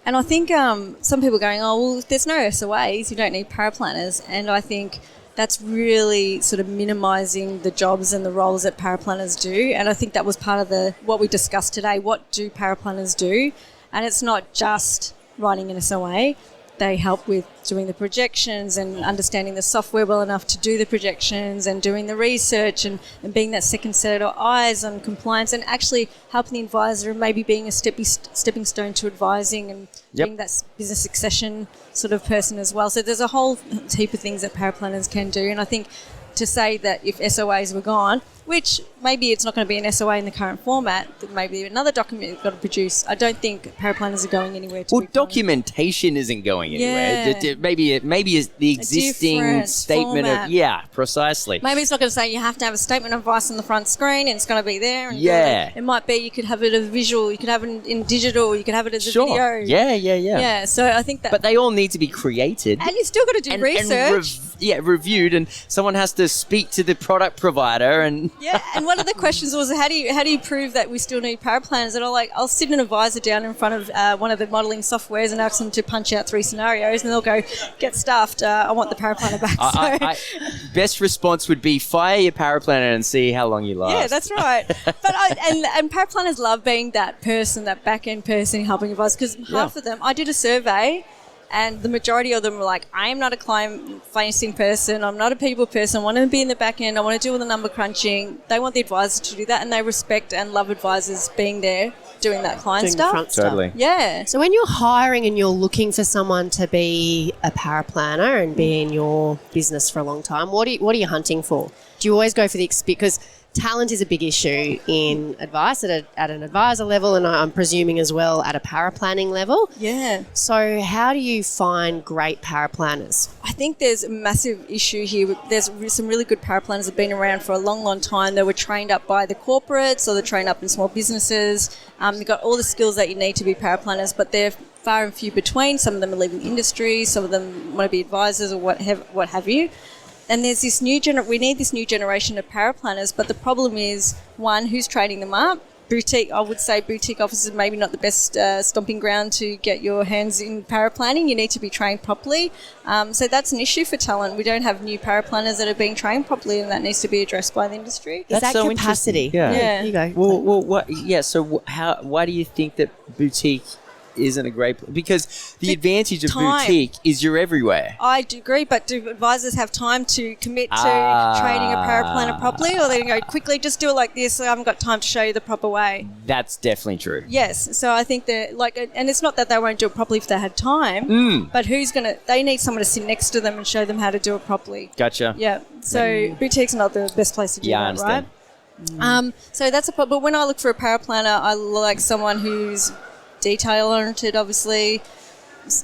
And I think some people are going, oh, well, there's no SOAs, you don't need paraplanners. And I think that's really sort of minimising the jobs and the roles that paraplanners do. And I think that was part of what we discussed today. What do paraplanners do? And it's not just writing an SOA. They help with doing the projections and understanding the software well enough to do the projections and doing the research and being that second set of eyes on compliance and actually helping the advisor and maybe being a stepping stone to advising and being that business succession sort of person as well. So there's a whole heap of things that paraplanners can do. And I think to say that if SOAs were gone, which maybe it's not going to be an SOA in the current format, that maybe another document you've got to produce. I don't think paraplanners are going anywhere. Documentation isn't going anywhere. Yeah. Maybe it's the existing statement format. Precisely. Maybe it's not going to say you have to have a statement of advice on the front screen and it's going to be there. And it might be you could have it as visual, you could have it in digital, you could have it as a video. Yeah. Yeah, so I think that... But they all need to be created. And you've still got to do research. Reviewed, and someone has to speak to the product provider and... Yeah, and one of the questions was, how do you prove that we still need paraplanners? And I'll sit an advisor down in front of one of the modelling softwares and ask them to punch out 3 scenarios, and they'll go, get stuffed, I want the paraplanner back. Best response would be fire your paraplanner and see how long you last. Yeah, that's right. But and paraplanners love being that person, that back-end person helping advise, because half of them, I did a survey, and the majority of them were like, I am not a client-facing person. I'm not a people person. I want to be in the back end. I want to do all the number crunching. They want the advisor to do that, and they respect and love advisors being there doing that client doing stuff. The front stuff. Totally. Yeah. So when you're hiring and you're looking for someone to be a paraplanner and be in your business for a long time, what are you hunting for? Do you always go for the experience? Because talent is a big issue in advice at an advisor level, and I'm presuming as well at a paraplanning level. Yeah. So how do you find great paraplanners? I think there's a massive issue here. There's some really good paraplanners that have been around for a long, long time. They were trained up by the corporates or they're trained up in small businesses. They've got all the skills that you need to be paraplanners, but they're far and few between. Some of them are leaving industry. Some of them want to be advisors or what have you. And there's this we need this new generation of paraplanners, but the problem is, one, who's training them up? I would say boutique offices maybe not the best stomping ground to get your hands in paraplanning. You need to be trained properly. So that's an issue for talent. We don't have new paraplanners that are being trained properly, and that needs to be addressed by the industry. Is that so capacity? Yeah. You go. So why do you think that boutique isn't a great... Because the advantage of time. boutique is you're everywhere. I do agree, but do advisors have time to commit to training a paraplanner properly, or they go, quickly, just do it like this, I haven't got time to show you the proper way? That's definitely true. Yes, so I think that, and it's not that they won't do it properly if they had time, but they need someone to sit next to them and show them how to do it properly. Gotcha. Yeah, so boutique's not the best place to do I that, understand. right? So that's a problem. But when I look for a paraplanner, I like someone who's detail-oriented, obviously.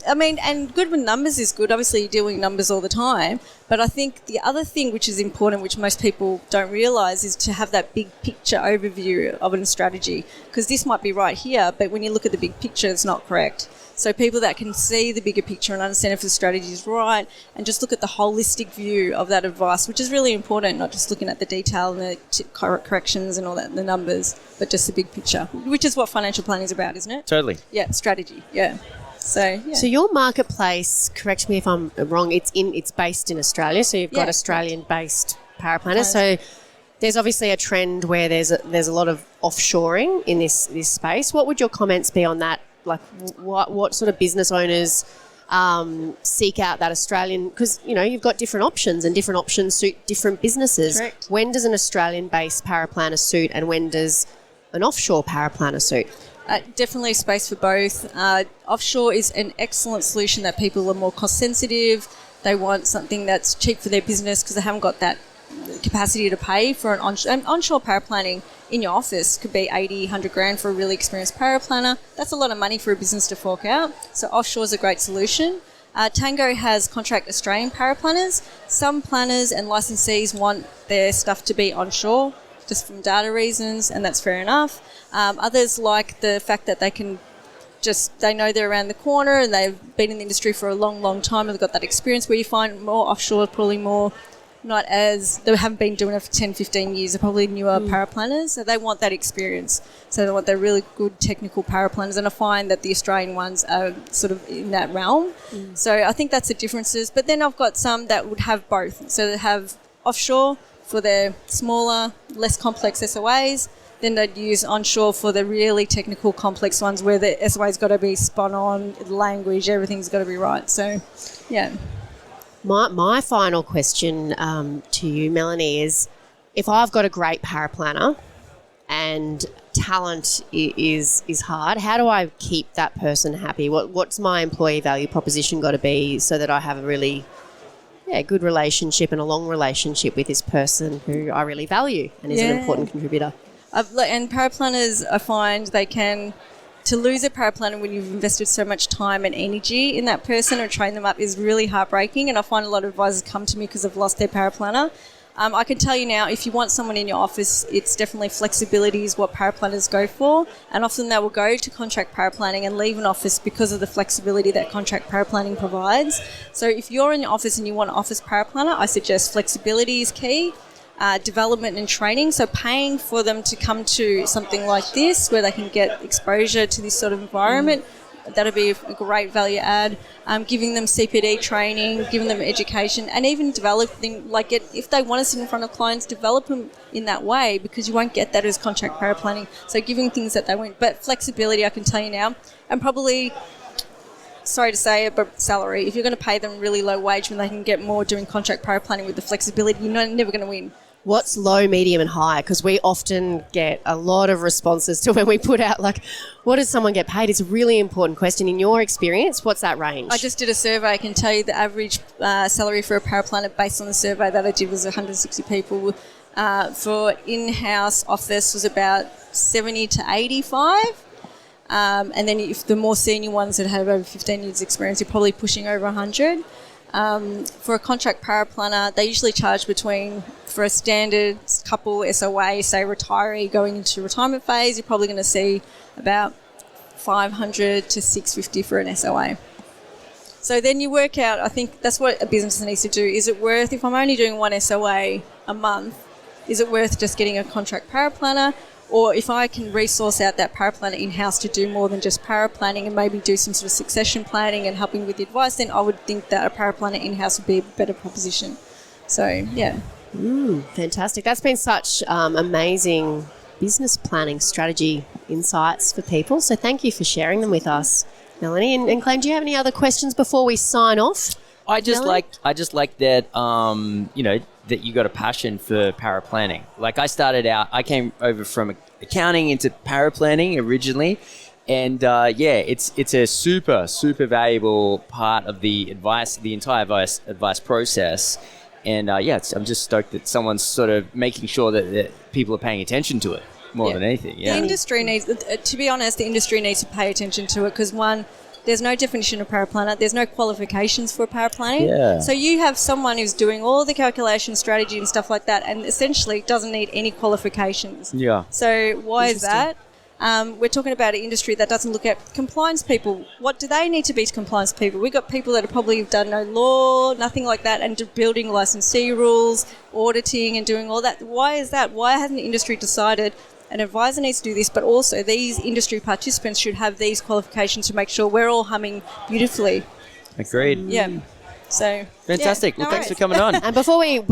I mean, and good with numbers is good. Obviously, you're dealing with numbers all the time. But I think the other thing which is important, which most people don't realise, is to have that big picture overview of a strategy. Because this might be right here, but when you look at the big picture, it's not correct. So people that can see the bigger picture and understand if the strategy is right and just look at the holistic view of that advice, which is really important, not just looking at the detail and the corrections and all that, the numbers, but just the big picture, which is what financial planning is about, isn't it? Totally. Yeah, strategy, yeah. So your marketplace, correct me if I'm wrong, it's based in Australia, so you've got Australian-based paraplanners. So there's obviously a trend where there's a lot of offshoring in this space. What would your comments be on that? Like, what sort of business owners seek out that Australian? Because, you've got different options, and different options suit different businesses. Correct. When does an Australian-based paraplanner suit, and when does an offshore paraplanner suit? Definitely space for both. Offshore is an excellent solution that people are more cost sensitive. They want something that's cheap for their business because they haven't got that capacity to pay for an onshore paraplanning in your office could be 80, 100 grand for a really experienced paraplanner. That's a lot of money for a business to fork out. So offshore is a great solution. Tango has contract Australian paraplanners. Some planners and licensees want their stuff to be onshore just from data reasons, and that's fair enough. Others like the fact that they know they're around the corner and they've been in the industry for a long, long time and they've got that experience, where you find more offshore, probably more they haven't been doing it for 10, 15 years. They're probably newer paraplanners, so they want that experience. So they want their really good technical paraplanners, and I find that the Australian ones are sort of in that realm. So I think that's the differences. But then I've got some that would have both. So they have offshore for their smaller, less complex SOAs. Then they'd use onshore for the really technical, complex ones where the SOA's got to be spot on, language, everything's got to be right. So, yeah. My final question to you, Melanie, is if I've got a great paraplanner and talent is hard, how do I keep that person happy? What's my employee value proposition got to be so that I have a really good relationship and a long relationship with this person who I really value and is an important contributor? And paraplanners, I find to lose a paraplanner when you've invested so much time and energy in that person or train them up is really heartbreaking. And I find a lot of advisors come to me because they've lost their paraplanner. I can tell you now, if you want someone in your office, it's definitely flexibility is what paraplanners go for. And often they will go to contract paraplanning and leave an office because of the flexibility that contract paraplanning provides. So if you're in your office and you want an office paraplanner, I suggest flexibility is key. Development and training, so paying for them to come to something like this where they can get exposure to this sort of environment, that'll be a great value add. Giving them CPD training, giving them education, and even developing, if they want to sit in front of clients, develop them in that way, because you won't get that as contract paraplanning. So giving things that they won't, but flexibility, I can tell you now, and probably, sorry to say it, but salary. If you're going to pay them really low wage when they can get more doing contract paraplanning with the flexibility, you're never going to win. What's low, medium and high? Because we often get a lot of responses to when we put out, what does someone get paid? It's a really important question. In your experience, what's that range? I just did a survey. I can tell you the average salary for a paraplanner based on the survey that I did was 160 people. For in-house office was about 70 to 85. And then if the more senior ones that have over 15 years experience, you're probably pushing over 100. For a contract paraplanner, they usually charge for a standard couple SOA, say retiree going into retirement phase, you're probably going to see about 500 to 650 for an SOA. So then you work out, I think that's what a business needs to do. Is it worth, if I'm only doing one SOA a month, is it worth just getting a contract paraplanner? Or if I can resource out that paraplanner in-house to do more than just paraplanning and maybe do some sort of succession planning and helping with the advice, then I would think that a paraplanner in-house would be a better proposition. So, yeah. Fantastic. That's been such amazing business planning strategy insights for people. So thank you for sharing them with us, Melanie. And Clayton, do you have any other questions before we sign off? I just like that, that you got a passion for paraplanning. I came over from accounting into paraplanning originally. And it's a super, super valuable part of the entire advice process. And I'm just stoked that someone's sort of making sure that people are paying attention to it more than anything. Yeah. The industry needs, to be honest, to pay attention to it because there's no definition of paraplanner. There's no qualifications for paraplanning. Yeah. So you have someone who's doing all the calculation strategy and stuff like that and essentially doesn't need any qualifications. Yeah. So why is that? We're talking about an industry that doesn't look at compliance people. What do they need to be to compliance people? We've got people that have probably done no law, nothing like that, and building licensee rules, auditing and doing all that. Why is that? Why hasn't the industry decided an advisor needs to do this, but also these industry participants should have these qualifications to make sure we're all humming beautifully? Agreed. Yeah. So fantastic. Well, thanks for coming on. And before we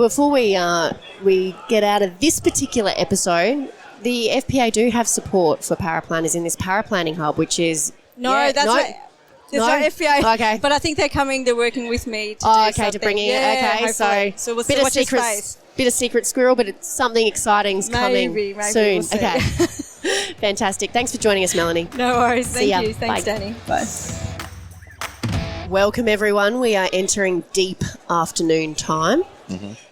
get out of this particular episode, the FPA do have support for paraplanners in this paraplanning hub, which is no FPA. Okay, but I think they're working with me to do something. To bring in. Yeah, okay, so we'll bit of secret squirrel, but it's something exciting's coming soon. We'll okay, fantastic. Thanks for joining us, Melanie. No worries. Thank you. Thanks, Bye. Danny. Bye. Welcome, everyone. We are entering deep afternoon time,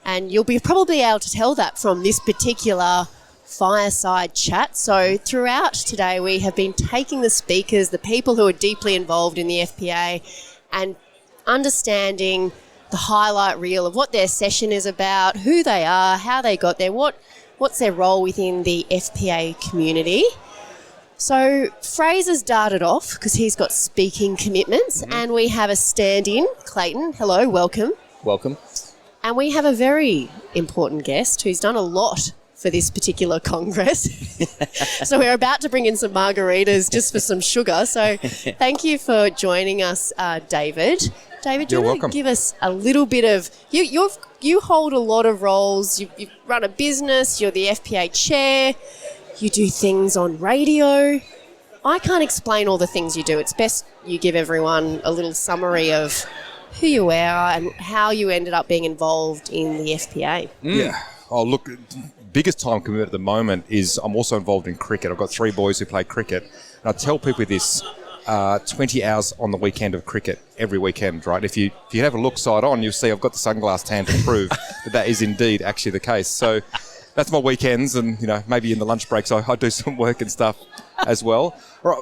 and you'll be probably able to tell that from this particular fireside chat. So throughout today, we have been taking the speakers, the people who are deeply involved in the FPA, and understanding the highlight reel of what their session is about, who they are, how they got there, what's their role within the FPA community. So Fraser's darted off because he's got speaking commitments, and we have a stand-in, Clayton. Hello, welcome. Welcome. And we have a very important guest who's done a lot for this particular Congress. So we're about to bring in some margaritas just for some sugar. So thank you for joining us, David. David, do you want to give us a little bit of... You hold a lot of roles. You run a business. You're the FPA chair. You do things on radio. I can't explain all the things you do. It's best you give everyone a little summary of who you are and how you ended up being involved in the FPA. Yeah. Oh, look, biggest time commitment at the moment is I'm also involved in cricket. I've got 3 boys who play cricket. And I tell people this, 20 hours on the weekend of cricket every weekend, right? If you have a look side on, you'll see I've got the sunglass tan to prove that is indeed actually the case. So that's my weekends, and maybe in the lunch breaks I do some work and stuff as well. Right,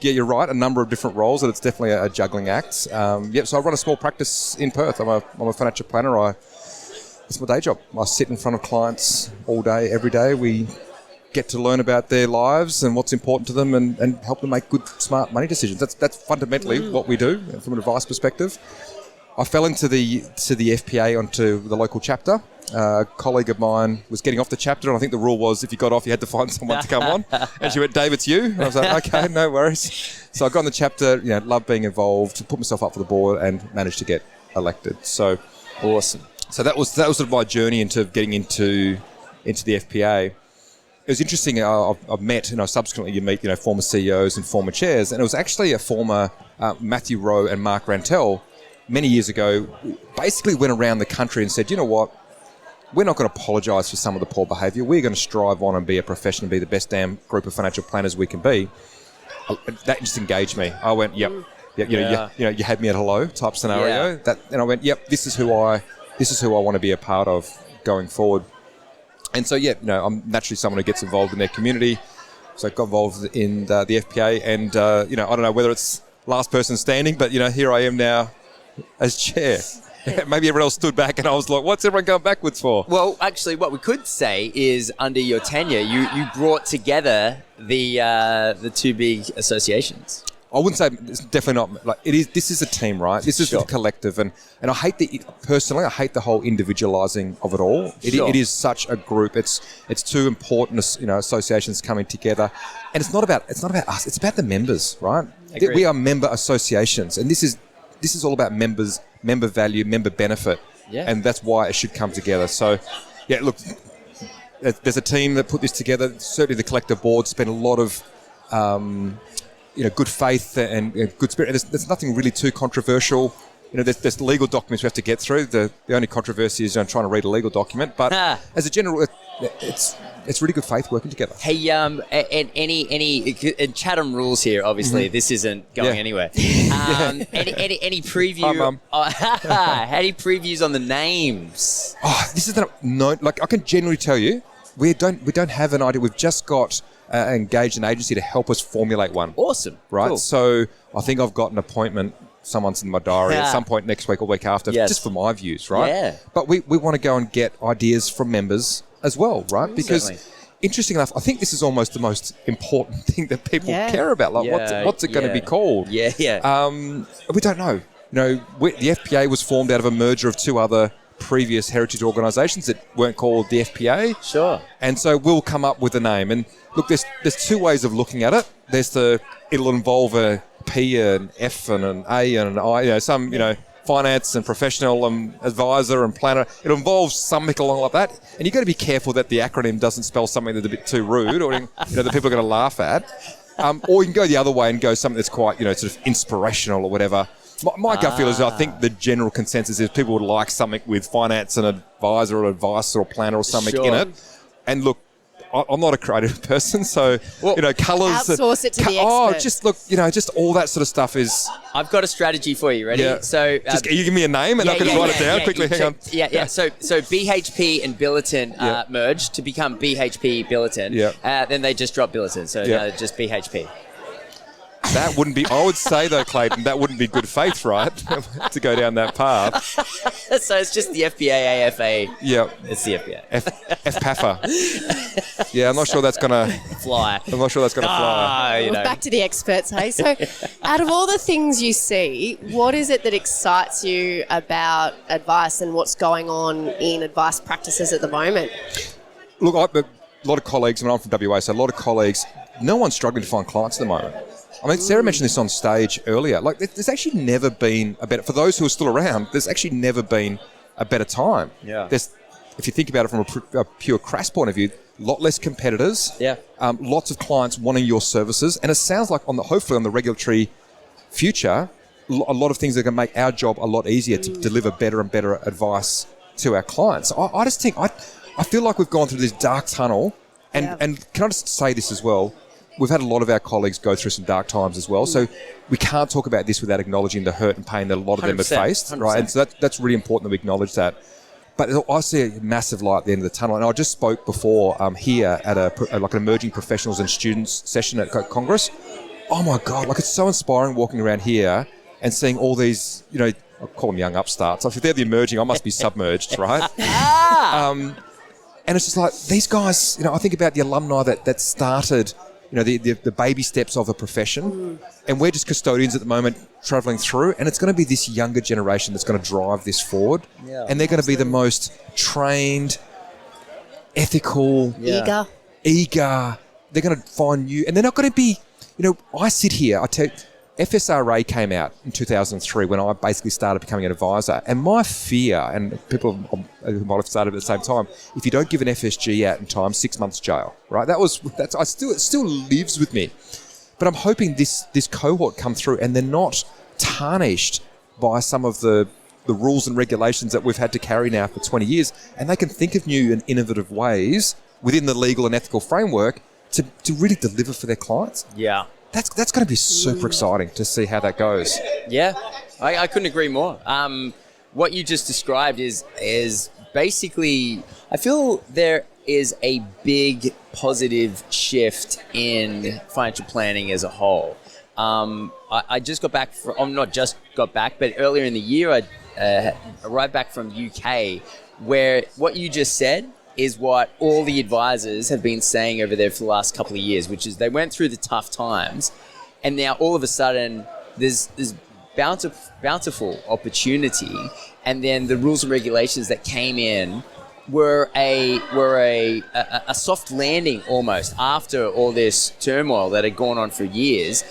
you're right. A number of different roles, and it's definitely a juggling act. So I run a small practice in Perth. I'm a financial planner. It's my day job. I sit in front of clients all day, every day. We get to learn about their lives and what's important to them, and help them make good, smart money decisions. That's fundamentally what we do from an advice perspective. I fell into the FPA onto the local chapter. A colleague of mine was getting off the chapter, and I think the rule was if you got off, you had to find someone to come on. And she went, "Dave, it's you." And I was like, "Okay, no worries." So I got on the chapter, loved being involved, put myself up for the board, and managed to get elected. So awesome. So that was sort of my journey into getting into the FPA. It was interesting. I've met, subsequently you meet, former CEOs and former chairs, and it was actually a former Matthew Rowe and Mark Rantel many years ago. Basically went around the country and said, "You know what? We're not going to apologise for some of the poor behaviour. We're going to strive on and be a profession and be the best damn group of financial planners we can be." That just engaged me. I went, "Yep, you had me at hello" type scenario. Yeah. And I went, "Yep, this is who I want to be a part of going forward." And so, I'm naturally someone who gets involved in their community. So I got involved in the FPA, and I don't know whether it's last person standing, but here I am now as chair. Maybe everyone else stood back, and I was like, "What's everyone going backwards for?" Well, actually, what we could say is under your tenure, you brought together the 2 big associations. I wouldn't say it's definitely not like it is. This is a team, right? This is the collective, and I hate personally. I hate the whole individualizing of it all. It is such a group. It's 2 important associations coming together, and it's not about us. It's about the members, right? Agreed. We are member associations, and this is all about members, member value, member benefit, and that's why it should come together. So, look, there's a team that put this together. Certainly, the collective board spent a lot of good faith and good spirit. There's nothing really too controversial. There's legal documents we have to get through. The only controversy is trying to read a legal document. But as a general, it's really good faith working together. Hey, and any Chatham rules here. Obviously, this isn't going anywhere. Any preview? Hi, Mum. Any previews on the names? Oh, this is I can generally tell you, we don't have an idea. We've just got engaged an agency to help us formulate one. Awesome. Right. Cool. So I think I've got an appointment. Someone's in my diary at some point next week or week after, just for my views, right? Yeah. But we want to go and get ideas from members as well, right? Because interesting enough, I think this is almost the most important thing that people care about. Like, what's it going to be called? Yeah. We don't know. The FPA was formed out of a merger of 2 other previous heritage organisations that weren't called the FPA. Sure. And so we'll come up with a name. And look, there's 2 ways of looking at it. It'll involve a P, an F, and an A, and an I. Finance and professional and advisor and planner. It involves something along like that. And you've got to be careful that the acronym doesn't spell something that's a bit too rude or that people are going to laugh at. Or you can go the other way and go something that's quite sort of inspirational or whatever. My gut feel is I think the general consensus is people would like something with finance and advisor or advice or planner or something in it. And look, I'm not a creative person, so colours. Outsource it to the experts. Just look, just all that sort of stuff is. I've got a strategy for you. Ready? Yeah. So just you give me a name and I can write it down quickly. Hang on. Yeah. So BHP and Billiton merged to become BHP Billiton. Yeah. Then they just dropped Billiton, so just BHP. That wouldn't be, I would say though, Clayton, that wouldn't be good faith, right? To go down that path. So it's just the FPA, AFA. Yeah. It's the FPA. FPAFA. Yeah, I'm not sure that's gonna fly. I'm not sure that's gonna fly. You know. Back to the experts, hey? So, out of all the things you see, what is it that excites you about advice and what's going on in advice practices at the moment? Look, a lot of colleagues, I'm from WA, so a lot of colleagues, no one's struggling to find clients at the moment. I mean, Sarah mentioned this on stage earlier. Like, there's actually never been a better, for those who are still around, there's actually never been a better time. Yeah. If you think about it from a pure crass point of view, a lot less competitors. Yeah. Lots of clients wanting your services. And it sounds like, hopefully on the regulatory future, a lot of things are going to make our job a lot easier to deliver better and better advice to our clients. I just think, I feel like we've gone through this dark tunnel. And can I just say this as well? We've had a lot of our colleagues go through some dark times as well. So we can't talk about this without acknowledging the hurt and pain that a lot of them have faced. 100%. Right? And so that's really important that we acknowledge that. But I see a massive light at the end of the tunnel. And I just spoke before here at an emerging professionals and students session at Congress. Oh my God, it's so inspiring walking around here and seeing all these, I call them young upstarts. If they're the emerging, I must be submerged, right? And it's just like, these guys, I think about the alumni that started, the baby steps of a profession. And we're just custodians at the moment travelling through. And it's going to be this younger generation that's going to drive this forward. Yeah, and they're going to be the most trained, ethical, eager. They're going to find new, and they're not going to be, I sit here, I tell you, FSRA came out in 2003 when I basically started becoming an advisor. And my fear, and people who might have started at the same time, if you don't give an FSG out in time, 6 months jail, right? It still lives with me. But I'm hoping this cohort come through and they're not tarnished by some of the rules and regulations that we've had to carry now for 20 years. And they can think of new and innovative ways within the legal and ethical framework to really deliver for their clients. Yeah. That's going to be super exciting to see how that goes. Yeah, I couldn't agree more. What you just described is basically, I feel there is a big positive shift in financial planning as a whole. I just got back not just got back, but earlier in the year I arrived back from UK, where what you just said is what all the advisors have been saying over there for the last couple of years, which is they went through the tough times and now all of a sudden there's bountiful opportunity, and then the rules and regulations that came in were a soft landing almost after all this turmoil that had gone on for years.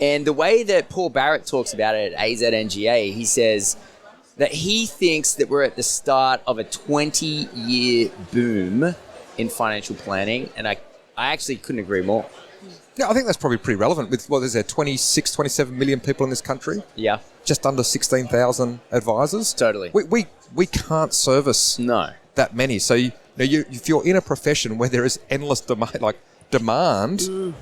And the way that Paul Barrett talks about it at AZNGA, he says that he thinks that we're at the start of a 20-year boom in financial planning, and I actually couldn't agree more. Yeah, I think that's probably pretty relevant with, 26, 27 million people in this country? Yeah. Just under 16,000 advisors? Totally. We can't service that many. So if you're in a profession where there is endless demand,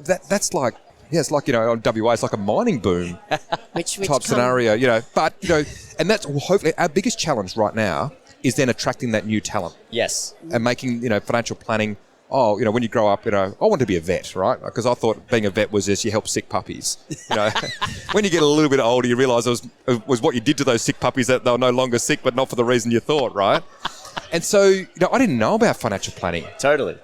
that's like... Yeah, it's like, on WA, it's like a mining boom type scenario, But, and that's hopefully our biggest challenge right now is then attracting that new talent. Yes. And making, financial planning, when you grow up, I want to be a vet, right? Because I thought being a vet was just you help sick puppies. When you get a little bit older, you realise it was what you did to those sick puppies that they were no longer sick, but not for the reason you thought, right? And so, I didn't know about financial planning. Totally.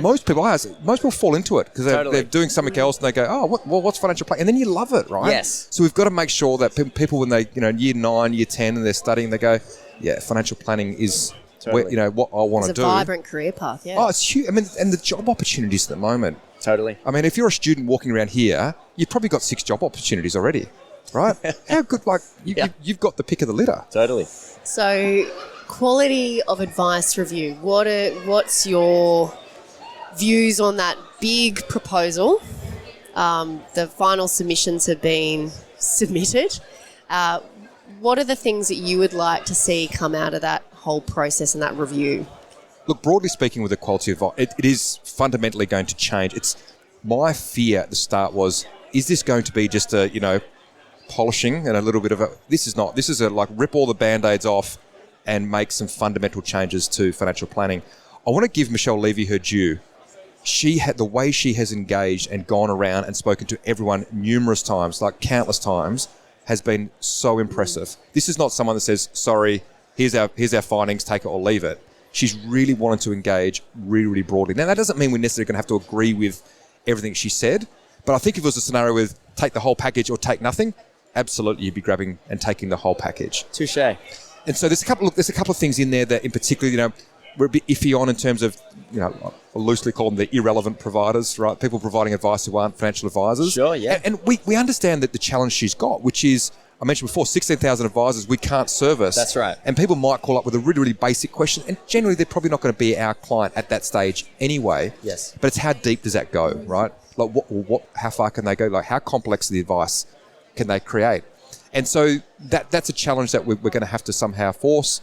Most people fall into it because they're doing something else and they go, what's financial planning? And then you love it, right? Yes. So we've got to make sure that people, when they, year 9, year 10, and they're studying, they go, yeah, financial planning is what I want to do. It's a vibrant career path, yeah. Oh, it's huge. I mean, and the job opportunities at the moment. Totally. I mean, if you're a student walking around here, you've probably got 6 job opportunities already, right? How good, you've got the pick of the litter. Totally. So... quality of advice review. What's your views on that big proposal? The final submissions have been submitted. What are the things that you would like to see come out of that whole process and that review? Look, broadly speaking, with the quality of advice, it is fundamentally going to change. It's my fear at the start was, is this going to be just a polishing and a little bit of a? This is not. This is a rip all the band-aids off and make some fundamental changes to financial planning. I want to give Michelle Levy her due. She had the way she has engaged and gone around and spoken to everyone numerous times, countless times, has been so impressive. This is not someone that says, sorry, here's our findings, take it or leave it. she's really wanted to engage really, really broadly. Now, that doesn't mean we're necessarily going to have to agree with everything she said, but I think if it was a scenario with take the whole package or take nothing, absolutely you'd be grabbing and taking the whole package. Touche. And so there's a couple of things in there that in particular, we're a bit iffy on in terms of, I loosely call them the irrelevant providers, right? People providing advice who aren't financial advisors. Sure, yeah. And we understand that the challenge she's got, which is, I mentioned before, 16,000 advisors we can't service. That's right. And people might call up with a really, really basic question, and generally they're probably not going to be our client at that stage anyway. Yes. But it's how deep does that go, right? Like how far can they go? Like how complex is the advice can they create? And so that's a challenge that we're going to have to somehow force.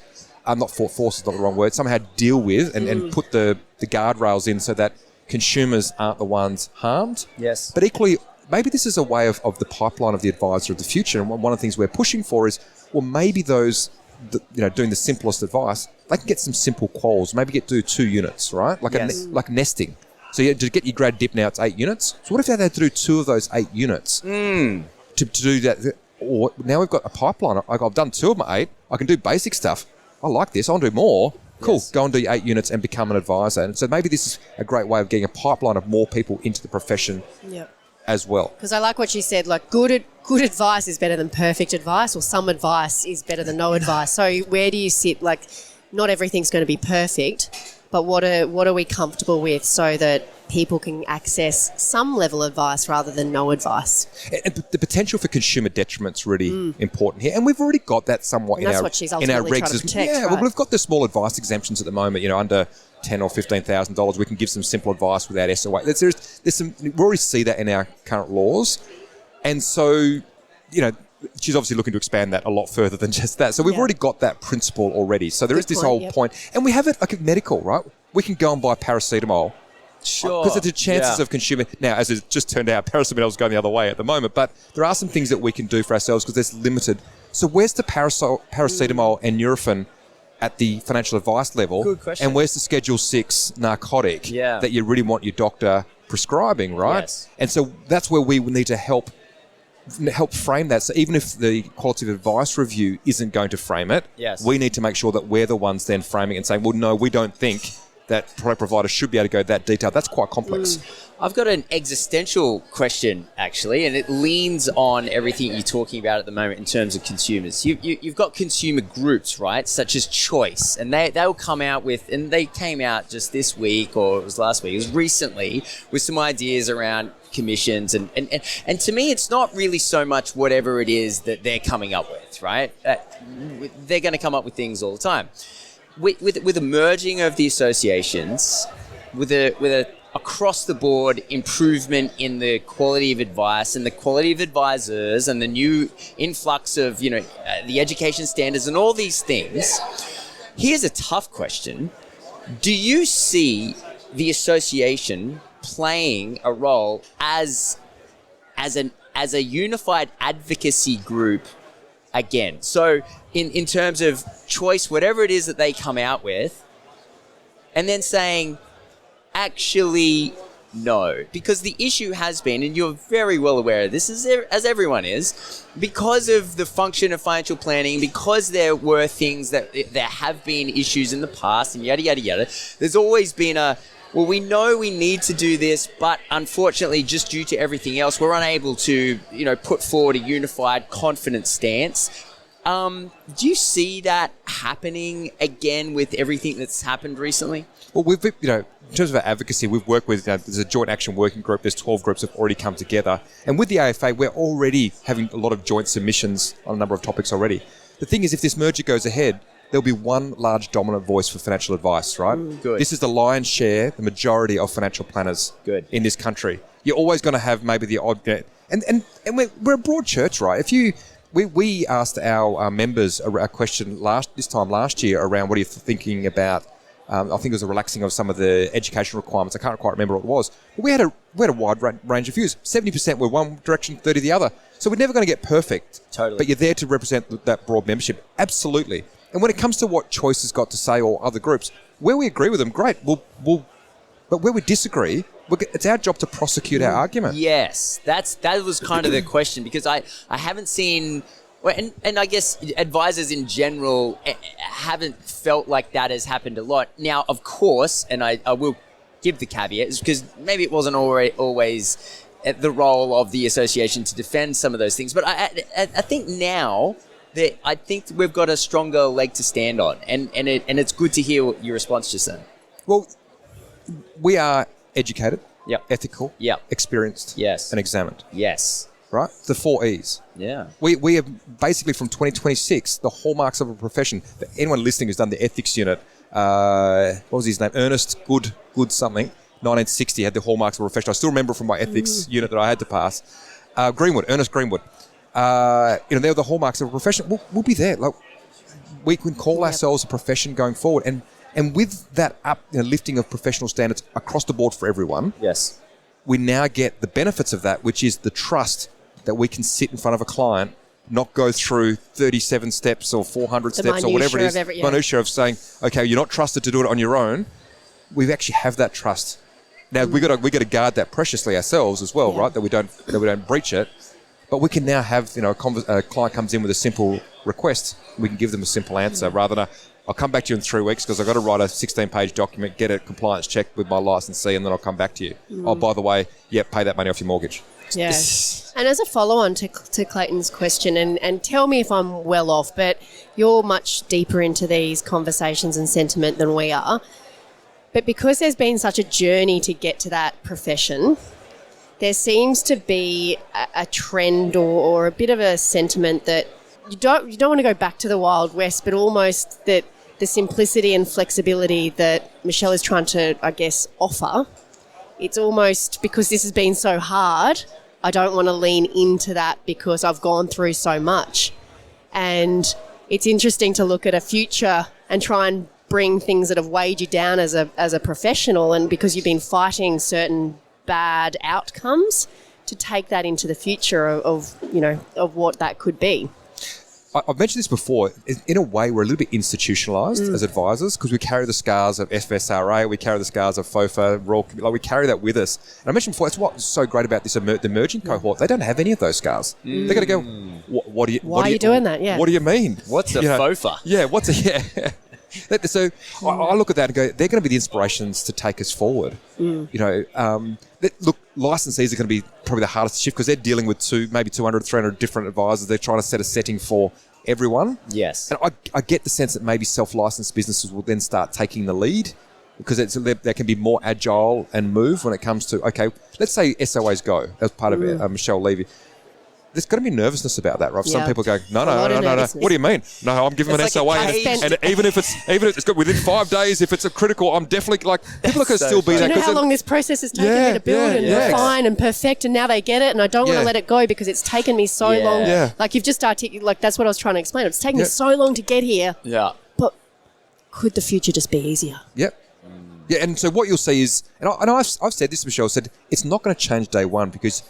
Force is not the wrong word. Somehow deal with and put the guardrails in so that consumers aren't the ones harmed. Yes. But equally, maybe this is a way of the pipeline of the advisor of the future. And one of the things we're pushing for is, well, maybe those, doing the simplest advice, they can get some simple quals. Maybe do 2 units, right? Like nesting. So to get your grad dip now, it's 8 units. So what if they had to do 2 of those 8 units to do that? Or now we've got a pipeline. I've done 2 of my 8. I can do basic stuff. I like this. I want to do more. Cool. Yes. Go and do 8 units and become an advisor. And so maybe this is a great way of getting a pipeline of more people into the profession as well. Because I like what she said, like good advice is better than perfect advice, or some advice is better than no advice. So where do you sit? Like, not everything's going to be perfect, but what are we comfortable with so that people can access some level of advice rather than no advice? And the potential for consumer detriment's really important here, and we've already got that somewhat in our regs. Protect, right? Well, we've got the small advice exemptions at the moment. Under $10,000 or $15,000, we can give some simple advice without SOA. There's some. We already see that in our current laws, and so she's obviously looking to expand that a lot further than just that. So we've already got that principle already. So there is this whole point, and we have it like a medical, right? We can go and buy paracetamol. Sure. Because the chances of consuming... Now, as it just turned out, paracetamol is going the other way at the moment, but there are some things that we can do for ourselves because there's limited... So where's the paracetamol and Nurofen at the financial advice level? Good question. And where's the Schedule 6 narcotic that you really want your doctor prescribing, right? Yes. And so that's where we need to help frame that. So even if the quality of advice review isn't going to frame it, we need to make sure that we're the ones then framing it and saying, well, no, we don't think that product provider should be able to go that detailed. That's quite complex. I've got an existential question, actually, and it leans on everything you're talking about at the moment in terms of consumers. You've got consumer groups, right, such as Choice, and they'll come out with, and they came out just this week, or it was last week, it was recently, with some ideas around commissions, and to me, it's not really so much whatever it is that they're coming up with, right? They're going to come up with things all the time. With the merging of the associations, with a across the board improvement in the quality of advice and the quality of advisors and the new influx of the education standards and all these things, here's a tough question: do you see the association playing a role as a unified advocacy group again? So in terms of Choice, whatever it is that they come out with, and then saying, actually, no. Because the issue has been, and you're very well aware of this, as everyone is, because of the function of financial planning, because there were things there have been issues in the past, and yada, yada, yada, there's always been well, we know we need to do this, but unfortunately, just due to everything else, we're unable to, put forward a unified, confident stance. Do you see that happening again with everything that's happened recently? Well, we've, in terms of our advocacy, we've worked with, there's a joint action working group. There's 12 groups that have already come together. And with the AFA, we're already having a lot of joint submissions on a number of topics already. The thing is, if this merger goes ahead, there'll be one large dominant voice for financial advice, right? Good. This is the lion's share, the majority of financial planners in this country. You're always going to have maybe the odd... And we're a broad church, right? We asked our members a question this time last year around what are you thinking about. I think it was a relaxing of some of the education requirements. I can't quite remember what it was. But we had a wide range of views. 70% were one direction, 30% the other. So we're never going to get perfect. Totally. But you're there to represent that broad membership. Absolutely. And when it comes to what Choice has got to say, or other groups, where we agree with them, great. But where we disagree, it's our job to prosecute our argument. Yes, that was kind of the question, because I haven't seen, Well, and I guess advisors in general haven't felt like that has happened a lot. Now, of course, and I will give the caveat, is because maybe it wasn't always the role of the association to defend some of those things. But I think now that I think we've got a stronger leg to stand on, and it's good to hear your response just then. Well, we are educated, Yep. ethical, Yep. experienced, Yes. and examined. Yes. Right? The 4 E's. Yeah. We have basically from 2026 the hallmarks of a profession. Anyone listening who's done the ethics unit, what was his name? Ernest Good something. 1960 had the hallmarks of a profession. I still remember from my ethics unit that I had to pass. Ernest Greenwood. They're the hallmarks of a profession. We'll be there. Like, we can call ourselves a profession going forward, and with that lifting of professional standards across the board for everyone. Yes. We now get the benefits of that, which is the trust that we can sit in front of a client, not go through 37 steps or 400 steps or whatever it is, minutiae of saying, okay, you're not trusted to do it on your own. We actually have that trust. Now we got to guard that preciously ourselves as well, right? That we don't breach it. But we can now have a client comes in with a simple request, we can give them a simple answer rather than I'll come back to you in 3 weeks because I've got to write a 16-page document, get a compliance check with my licensee, and then I'll come back to you. Oh, by the way, pay that money off your mortgage. Yes. And as a follow-on to Clayton's question, and tell me if I'm well off, but you're much deeper into these conversations and sentiment than we are. But because there's been such a journey to get to that profession, there seems to be a trend or a bit of a sentiment that you don't want to go back to the Wild West, but almost that the simplicity and flexibility that Michelle is trying to, I guess, offer. It's almost because this has been so hard, I don't want to lean into that because I've gone through so much. And it's interesting to look at a future and try and bring things that have weighed you down as a professional, and because you've been fighting certain bad outcomes, to take that into the future of what that could be. I've mentioned this before. In a way, we're a little bit institutionalised as advisors because we carry the scars of FSRA, we carry the scars of FOFA, we carry that with us. And I mentioned before, that's what's so great about the emerging cohort. They don't have any of those scars. They're going to go, why are you doing that? Yeah. What do you mean? What's a FOFA? Yeah, So I look at that and go, they're going to be the inspirations to take us forward. Look, licensees are going to be probably the hardest to shift because they're dealing with maybe 200, 300 different advisors. They're trying to set a setting for everyone. Yes. And I get the sense that maybe self-licensed businesses will then start taking the lead because they can be more agile and move when it comes to, okay, let's say SOAs go. As part of Michelle Levy. There's got to be nervousness about that, right? Some people go, no. What do you mean? No, I'm giving them an SOA, and even if it's good within 5 days, if it's a critical, I'm definitely people are going to still be there. Do you know how long this process has taken me to build and refine and perfect, and now they get it, and I don't want to let it go because it's taken me so long. Yeah. Like you've just articulated, that's what I was trying to explain. It's taken me so long to get here. Yeah. But could the future just be easier? Yep. Yeah, and so what you'll see is, and I've said this, Michelle said, it's not going to change day one because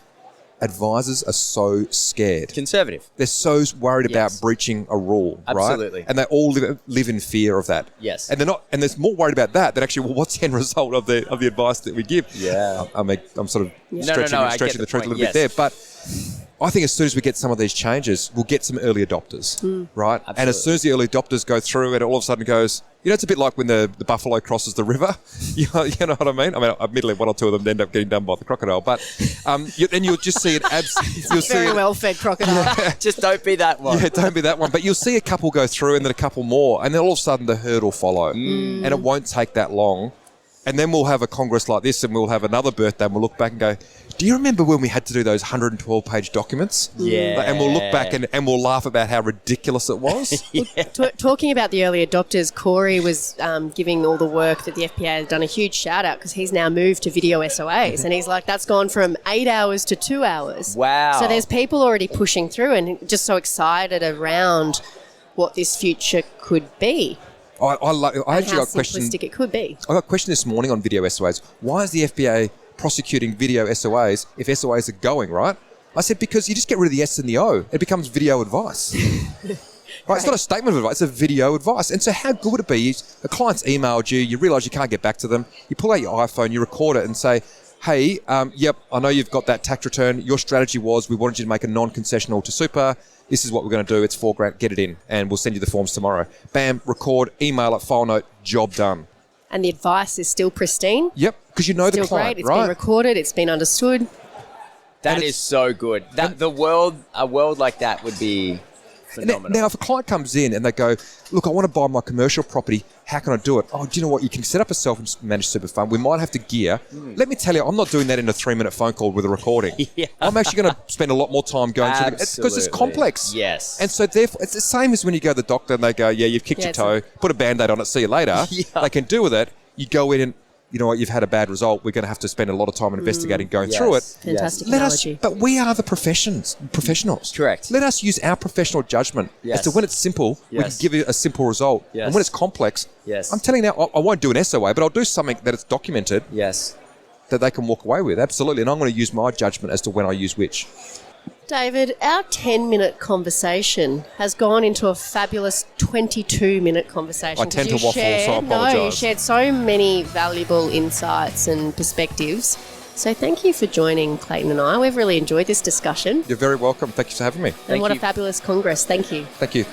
advisors are so scared. Conservative. They're so worried about breaching a rule, Absolutely. right? And they all live in fear of that. Yes. And they're not, and there's more worried about that than actually, what's the end result of the advice that we give? Yeah. I'm sort of stretching the truth a little bit Yes. there, but I think as soon as we get some of these changes, we'll get some early adopters, right? Absolutely. And as soon as the early adopters go through, it all of a sudden goes, it's a bit like when the buffalo crosses the river. You know what I mean? Admittedly, one or two of them end up getting done by the crocodile, but then you'll just see it. Very well-fed crocodile. Just don't be that one. Yeah, don't be that one. But you'll see a couple go through and then a couple more, and then all of a sudden the herd will follow. And it won't take that long. And then we'll have a Congress like this and we'll have another birthday and we'll look back and go, do you remember when we had to do those 112-page documents? Yeah. And we'll look back and we'll laugh about how ridiculous it was. Talking about the early adopters, Corey was giving all the work that the FPA has done a huge shout-out because he's now moved to video SOAs. And he's like, that's gone from 8 hours to 2 hours. Wow. So there's people already pushing through and just so excited around what this future could be. I actually got a question. Simplistic it could be. I got a question this morning on video SOAs. Why is the FPA prosecuting video SOAs if SOAs are going, right? I said, because you just get rid of the S and the O. It becomes video advice. Right? It's not a statement of advice, it's a video advice. And so how good would it be? A client's emailed you, you realise you can't get back to them, you pull out your iPhone, you record it and say, hey, yep, I know you've got that tax return. Your strategy was we wanted you to make a non-concessional to super. This is what we're going to do. It's $4,000. Get it in, and we'll send you the forms tomorrow. Bam, record, email it, file note, job done. And the advice is still pristine. Yep, because you know the Still client, great. It's right? been recorded. It's been understood. That is so good. A world like that would be phenomenal. Now, if a client comes in and they go, look, I want to buy my commercial property, how can I do it? Oh, do you know what? You can set up a self-managed super fund. We might have to gear. Let me tell you, I'm not doing that in a 3-minute phone call with a recording. Yeah. I'm actually going to spend a lot more time going through it because it's complex. Yes. And so therefore, it's the same as when you go to the doctor and they go, yeah, you've kicked your toe, put a Band-Aid on it, see you later. They can deal with it. You go in and, you know what, you've had a bad result. We're going to have to spend a lot of time investigating, going through it. Fantastic analogy. But we are the professionals. Correct. Let us use our professional judgment as to when it's simple, we can give you a simple result. And when it's complex, I'm telling you now, I won't do an SOA, but I'll do something that it's documented that they can walk away with. Absolutely. And I'm going to use my judgment as to when I use which. David, our 10-minute conversation has gone into a fabulous 22-minute conversation. I tend to waffle, so I apologise. No, you shared so many valuable insights and perspectives. So thank you for joining Clayton and I. We've really enjoyed this discussion. You're very welcome. Thank you for having me. And what a fabulous Congress. Thank you. Thank you.